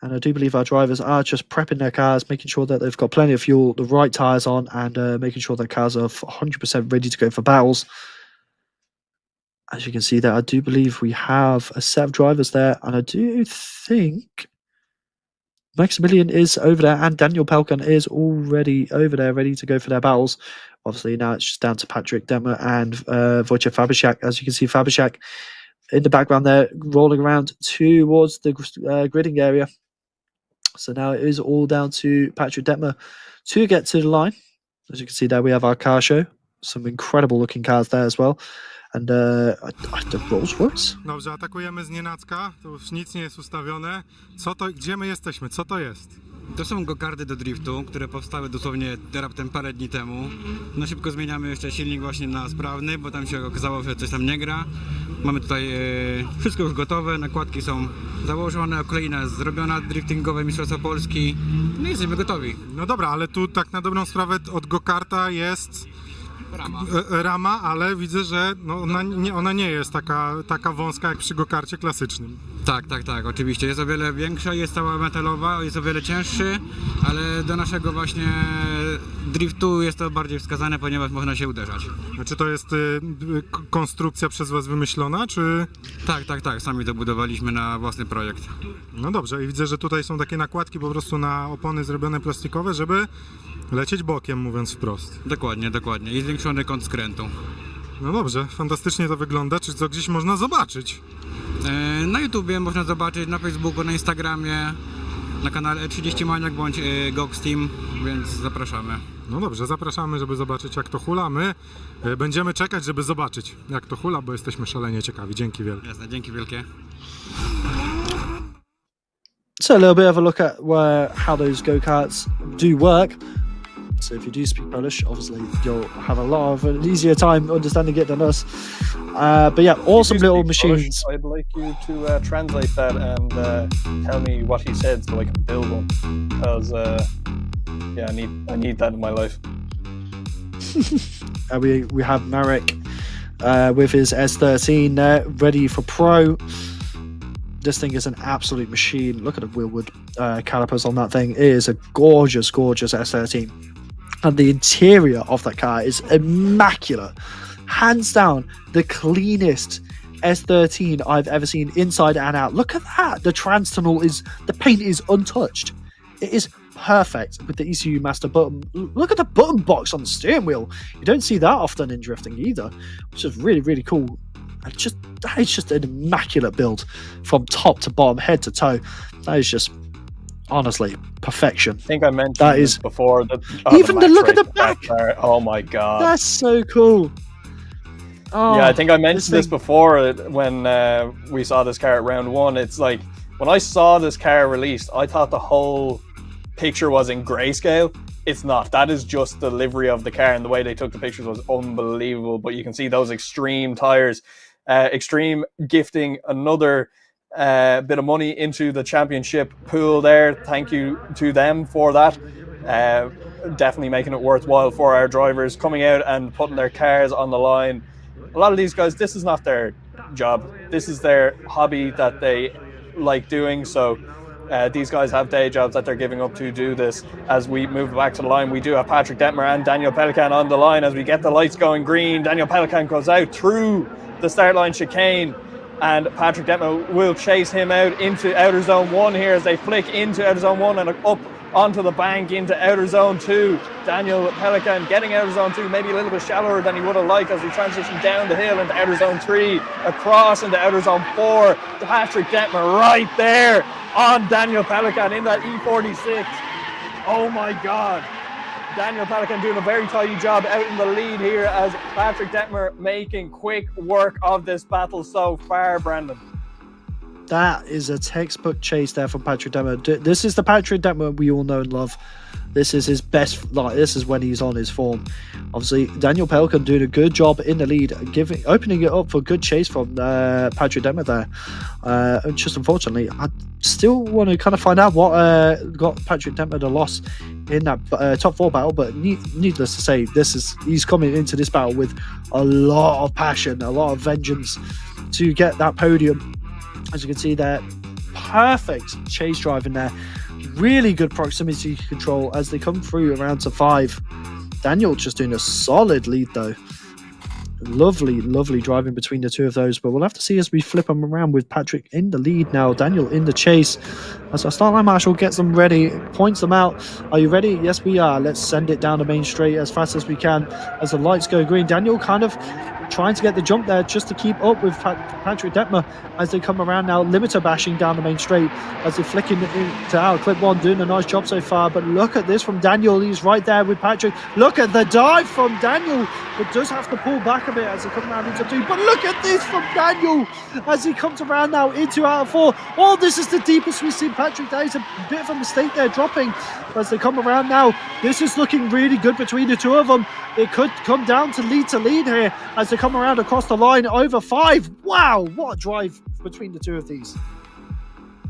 And I do believe our drivers are just prepping their cars, making sure that they've got plenty of fuel, the right tyres on, and making sure their cars are 100% ready to go for battles. As you can see there, I do believe we have a set of drivers there, and I do think Maximilian is over there, and Daniel Pelkan is already over there, ready to go for their battles. Obviously, now it's just down to Patrick Detmer and Wojciech Fabishak. As you can see, Fabishak in the background there, rolling around towards the gridding area. So now it is all down to Patrick Detmer to get to the line. As you can see there, we have our car show. Some incredible looking cars there as well. And the Rolls Royce. Dobrze, atakujemy z nienacka. Tu już nic nie jest ustawione. Gdzie my jesteśmy? Co to jest? To są go-karty do driftu, które powstały dosłownie raptem parę dni temu. No szybko zmieniamy jeszcze silnik właśnie na sprawny, bo tam się okazało, że coś tam nie gra. Mamy tutaj wszystko już gotowe, nakładki są założone, oklejina jest zrobiona, Driftingowe Mistrzostwa Polski. No i jesteśmy gotowi. No dobra, ale tu tak na dobrą sprawę od go-karta jest rama, ale widzę, że no ona nie jest taka wąska jak przy go-karcie klasycznym. Tak, oczywiście. Jest o wiele większa, jest cała metalowa, jest o wiele cięższy, ale do naszego właśnie driftu jest to bardziej wskazane, ponieważ można się uderzać. Czy to jest konstrukcja przez was wymyślona, czy...? Tak, sami to budowaliśmy na własny projekt. No dobrze, i widzę, że tutaj są takie nakładki po prostu na opony zrobione plastikowe, żeby lecieć bokiem, mówiąc wprost. Dokładnie. I zwiększony kąt skrętu. No dobrze, fantastycznie to wygląda. Czy to gdzieś można zobaczyć? Na YouTubie można zobaczyć, na Facebooku, na Instagramie, na kanale 30 Maniak bądź Gox Team, więc zapraszamy. No dobrze, zapraszamy, żeby zobaczyć jak to hula. My będziemy czekać, żeby zobaczyć jak to hula, bo jesteśmy szalenie ciekawi. Dzięki wielkie. Jasne, dzięki wielkie. So a little bit of a look at how those go-karts do work. So if you do speak Polish, obviously you'll have a lot of an easier time understanding it than us. But yeah, awesome If you little speak Polish, machines. I'd like you to translate that and tell me what he said so I can build one. Because yeah, I need that in my life. We have Marek with his S13 there, ready for pro. This thing is an absolute machine. Look at the wheelwood calipers on that thing. It is a gorgeous, gorgeous S13. And the interior of that car is immaculate. Hands down, the cleanest S13 I've ever seen inside and out. Look at that. The trans tunnel the paint is untouched. It is perfect with the ECU master button. Look at the button box on the steering wheel. You don't see that often in drifting either, which is really, really cool. And that is just an immaculate build from top to bottom, head to toe. That is just honestly perfection. I think I mentioned that this is before. Even the look at the back. Oh my god. That's so cool. Oh, yeah, I think I mentioned this before when we saw this car at round one. It's like when I saw this car released, I thought the whole picture was in grayscale. It's not. That is just the livery of the car, and the way they took the pictures was unbelievable. But you can see those extreme tires. Extreme gifting another bit of money into the championship pool there. Thank you to them for that. Definitely making it worthwhile for our drivers coming out and putting their cars on the line. A lot of these guys, this is not their job. This is their hobby that they like doing. So these guys have day jobs that they're giving up to do this. As we move back to the line, we do have Patrick Detmer and Daniel Pelican on the line. As we get the lights going green, Daniel Pelican goes out through the start line chicane, and Patrick Detmer will chase him out into outer zone 1 here as they flick into outer zone 1 and up onto the bank into outer zone 2. Daniel Pelican getting outer zone 2, maybe a little bit shallower than he would have liked as we transition down the hill into outer zone 3, across into outer zone 4. Patrick Detmer right there on Daniel Pelican in that E46. Oh my god. Daniel Pelican doing a very tidy job out in the lead here as Patrick Detmer making quick work of this battle so far, Brandon. That is a textbook chase there from Patrick Detmer. This is the Patrick Detmer we all know and love. This is his best, this is when he's on his form. Obviously, Daniel Pelican doing a good job in the lead, opening it up for a good chase from Patrick Detmer there. Just unfortunately, I still want to kind of find out what got Patrick Detmer the loss in that top 4 battle, but needless to say, he's coming into this battle with a lot of passion, a lot of vengeance to get that podium. As you can see there, perfect chase driving there. Really good proximity control as they come through around to 5. Daniel just doing a solid lead though. Lovely, lovely driving between the two of those, but we'll have to see as we flip them around with Patrick in the lead now, Daniel in the chase. As our start line marshal gets them ready, points them out. Are you ready? Yes, we are. Let's send it down the main straight as fast as we can. As the lights go green, Daniel kind of trying to get the jump there just to keep up with Patrick Detmer as they come around now, limiter bashing down the main straight as they're flicking into out. Clip 1 doing a nice job so far, but look at this from Daniel. He's right there with Patrick. Look at the dive from Daniel, but does have to pull back a bit as they come around into 2. But look at this from Daniel as he comes around now into out of 4. Oh, this is the deepest we've seen Patrick. That is a bit of a mistake there dropping as they come around now. This is looking really good between the two of them. It could come down to lead here as they come around across the line over 5. Wow, what a drive between the two of these.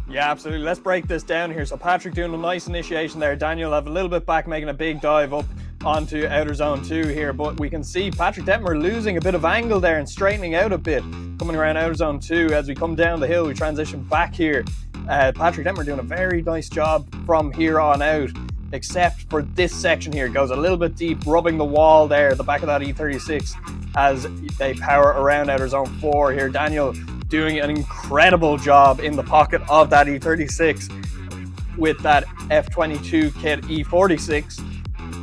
Yeah, absolutely. Let's break this down here. So Patrick doing a nice initiation there. Daniel have a little bit back, making a big dive up onto outer zone 2 here, but we can see Patrick Detmer losing a bit of angle there and straightening out a bit coming around outer zone 2. As we come down the hill, we transition back here. Patrick Detmer doing a very nice job from here on out, except for this section here. It goes a little bit deep, rubbing the wall there, the back of that E36 as they power around outer zone 4 here. Daniel doing an incredible job in the pocket of that E36 with that F22 kit E46,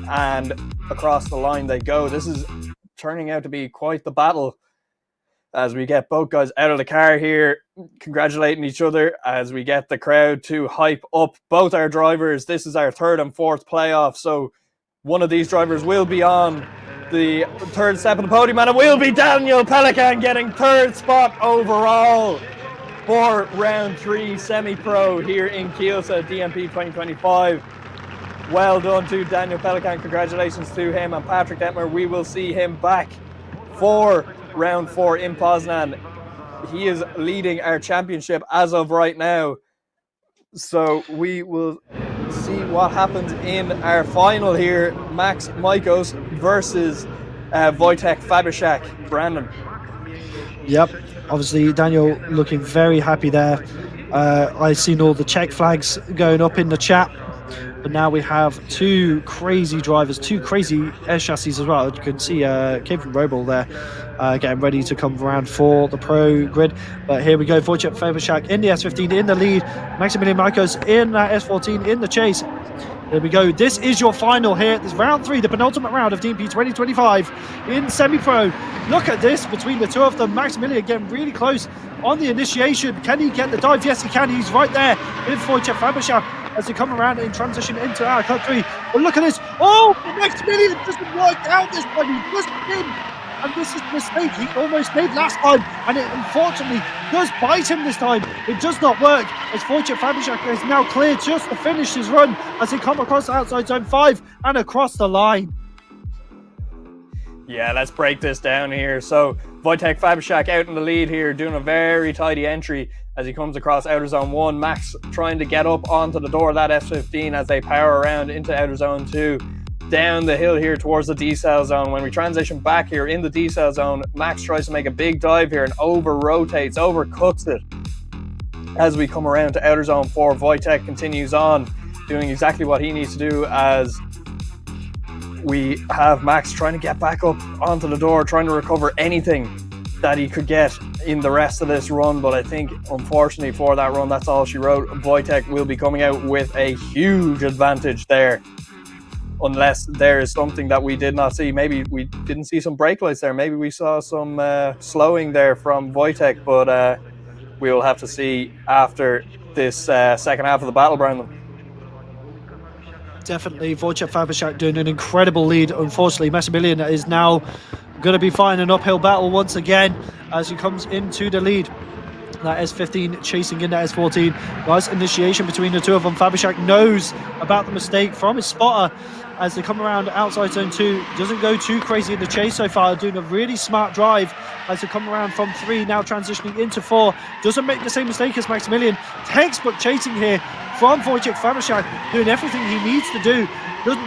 and across the line they go. This is turning out to be quite the battle as we get both guys out of the car here, congratulating each other as we get the crowd to hype up both our drivers. This is our 3rd and 4th playoff, so one of these drivers will be on the 3rd step of the podium, and it will be Daniel Pelican getting 3rd spot overall for round 3 semi-pro here in Kielce, DMP 2025. Well done to Daniel Pelican. Congratulations to him and Patrick Detmer. We will see him back for round 4 in Poznan. He is leading our championship as of right now. So we will see what happens in our final here. Max Maikos versus Wojtek Fabiszak. Brandon. Yep, obviously Daniel looking very happy there. I've seen all the Czech flags going up in the chat, but now we have two crazy drivers, two crazy air chassis as well. You can see Kevin Robel there getting ready to come around for the pro grid. But here we go, Wojtek Fabiszak in the S15 in the lead, Maximilian Maikos in that S14 in the chase. There we go. This is your final here. This is round 3, the penultimate round of DMP 2025 in semi-pro. Look at this between the two of them. Maximilian getting really close on the initiation. Can he get the dive? Yes, he can. He's right there in Wojtek Fabiszak as they come around and transition into our cut 3. But look at this. Oh, Maximilian doesn't work out this time. He just did. And this is the mistake he almost made last time, and it unfortunately does bite him this time. It does not work, as Wojtek Fabiszak is now clear just to finish his run as he come across outside zone 5 and across the line. Yeah, let's break this down here. So Wojtek Fabiszak out in the lead here, doing a very tidy entry as he comes across outer zone 1. Max trying to get up onto the door of that S15 as they power around into outer zone 2. Down the hill here towards the decel zone. When we transition back here in the decel zone, Max tries to make a big dive here and over-rotates, overcuts it. As we come around to outer zone 4, Wojtek continues on, doing exactly what he needs to do as we have Max trying to get back up onto the door, trying to recover anything that he could get in the rest of this run. But I think, unfortunately for that run, that's all she wrote. Wojtek will be coming out with a huge advantage there. Unless there is something that we did not see. Maybe we didn't see some brake lights there. Maybe we saw some slowing there from Wojtek, but we will have to see after this second half of the battle, Brandon. Definitely, Wojtek Fabiszak doing an incredible lead. Unfortunately, Maximilian is now going to be fighting an uphill battle once again as he comes into the lead. That S15 chasing in that S14. Nice initiation between the two of them. Fabiszak knows about the mistake from his spotter as they come around outside zone 2. Doesn't go too crazy in the chase so far, doing a really smart drive as they come around from 3, now transitioning into 4. Doesn't make the same mistake as Maximilian. Textbook chasing here from Wojtek Fabiszak, doing everything he needs to do.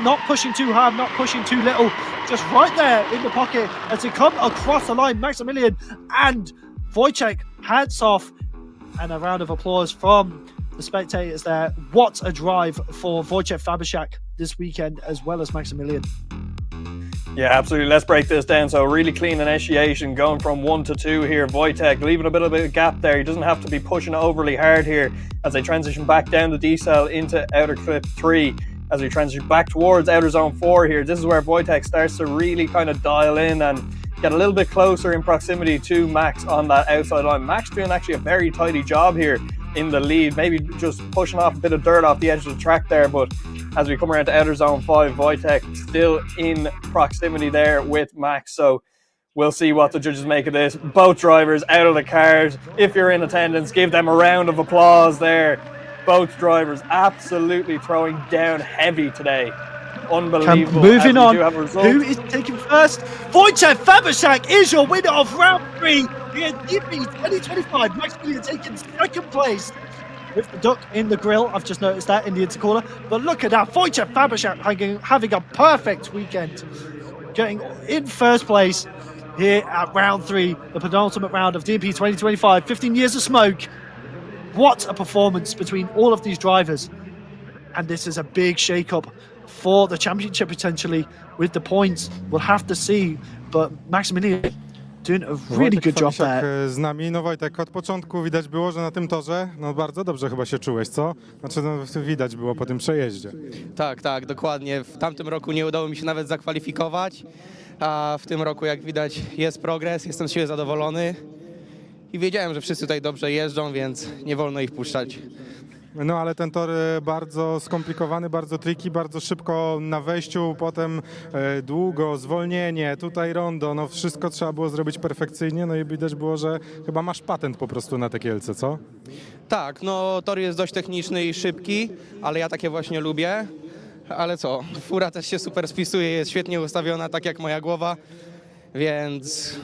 Not pushing too hard, not pushing too little. Just right there in the pocket as they come across the line. Maximilian and Wojtek, hats off, and a round of applause from the spectators there. What a drive for Wojtek Fabiszak this weekend, as well as Maximilian. Yeah, absolutely. Let's break this down. So really clean initiation, going from 1 to 2 here. Wojtek leaving a bit of gap there. He doesn't have to be pushing overly hard here as they transition back down the decel into outer clip 3. As we transition back towards outer zone 4 here, this is where Wojtek starts to really kind of dial in and get a little bit closer in proximity to Max on that outside line. Max doing actually a very tidy job here in the lead, maybe just pushing off a bit of dirt off the edge of the track there, but as we come around to outer zone 5, Wojtek still in proximity there with Max. So we'll see what the judges make of this. Both drivers out of the cars. If you're in attendance, give them a round of applause there. Both drivers absolutely throwing down heavy today. Unbelievable. Moving on, who is taking first? Wojtek Fabiszak is your winner of round 3 in DMP 2025. Maximilian taking second place with the duck in the grill. I've just noticed that in the intercooler. But look at that, Wojtek Fabiszak having a perfect weekend, getting in first place here at round 3, the penultimate round of DMP 2025. 15 years of smoke. What a performance between all of these drivers. And this is a big shake-up for the championship potentially with the points. We'll have to see, but Maximilian doing a really good job there. Z nami. No Wojtek, od początku widać było, że na tym torze no bardzo dobrze chyba się czułeś, co? Znaczy no, widać było po tym przejeździe. Tak, dokładnie. W tamtym roku nie udało mi się nawet zakwalifikować, a w tym roku, jak widać, jest progres, jestem z siebie zadowolony i wiedziałem, że wszyscy tutaj dobrze jeżdżą, więc nie wolno ich puszczać. No ale ten tor bardzo skomplikowany, bardzo tricky, bardzo szybko na wejściu, potem długo, zwolnienie, tutaj rondo, no wszystko trzeba było zrobić perfekcyjnie, no i widać było, że chyba masz patent po prostu na te Kielce, co? Tak, no tor jest dość techniczny i szybki, ale ja takie właśnie lubię. ale co, fura też się super spisuje, jest świetnie ustawiona, tak jak moja głowa, więc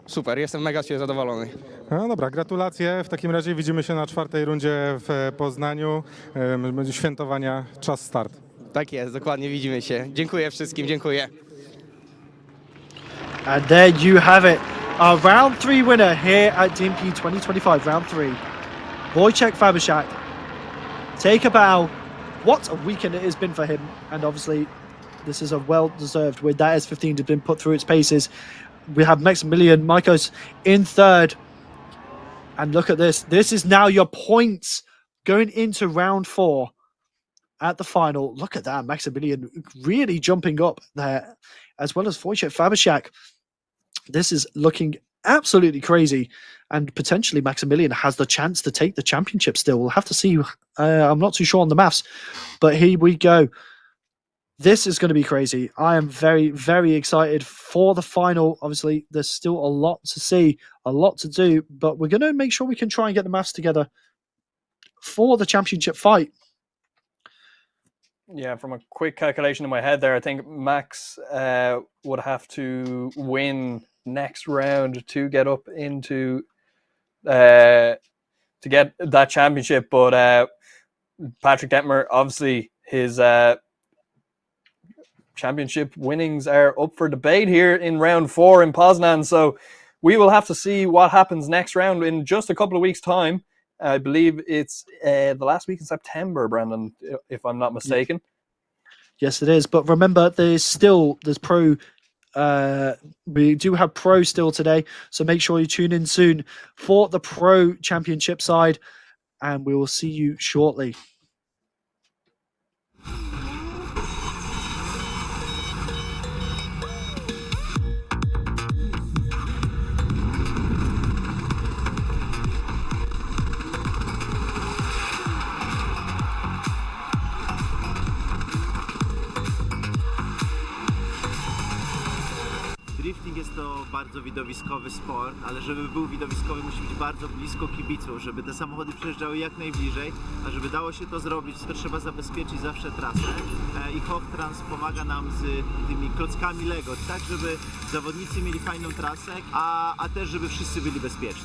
super, jestem mega się zadowolony. No dobra, gratulacje. W takim razie widzimy się na 4. rundzie w Poznaniu. Będzie świętowania, czas start. Tak jest, dokładnie, widzimy się. Dziękuję wszystkim, dziękuję. And there you have it. Our round 3 winner here at DMP2025, round 3. Wojciech Fabiszak. Take a bow. What a weekend it has been for him. And obviously, this is a well-deserved win. That S15 has been put through its paces. We have Maximilian Maikos in 3rd. And look at this. This is now your points going into round 4 at the final. Look at that. Maximilian really jumping up there, as well as Wojciech Fabiszak. This is looking absolutely crazy. And potentially Maximilian has the chance to take the championship still. We'll have to see. I'm not too sure on the maths. But here we go. This is going to be crazy. I am very, very excited for the final. Obviously, there's still a lot to see, a lot to do, but we're going to make sure we can try and get the maths together for the championship fight. Yeah, from a quick calculation in my head there, I think Max would have to win next round to get up into to get that championship. But Patrick Detmer, obviously, his championship winnings are up for debate here in round 4 in Poznan. So we will have to see what happens next round in just a couple of weeks' time. I believe it's the last week in September, Brandon, if I'm not mistaken. Yes, it is. But remember, there's pro. We do have pro still today. So make sure you tune in soon for the pro championship side. And we will see you shortly. Drifting jest to bardzo widowiskowy sport, ale żeby był widowiskowy, musi być bardzo blisko kibiców, żeby te samochody przejeżdżały jak najbliżej, a żeby dało się to zrobić, to trzeba zabezpieczyć zawsze trasę i Hoch Trans pomaga nam z tymi klockami Lego, tak żeby zawodnicy mieli fajną trasę, a też żeby wszyscy byli bezpieczni.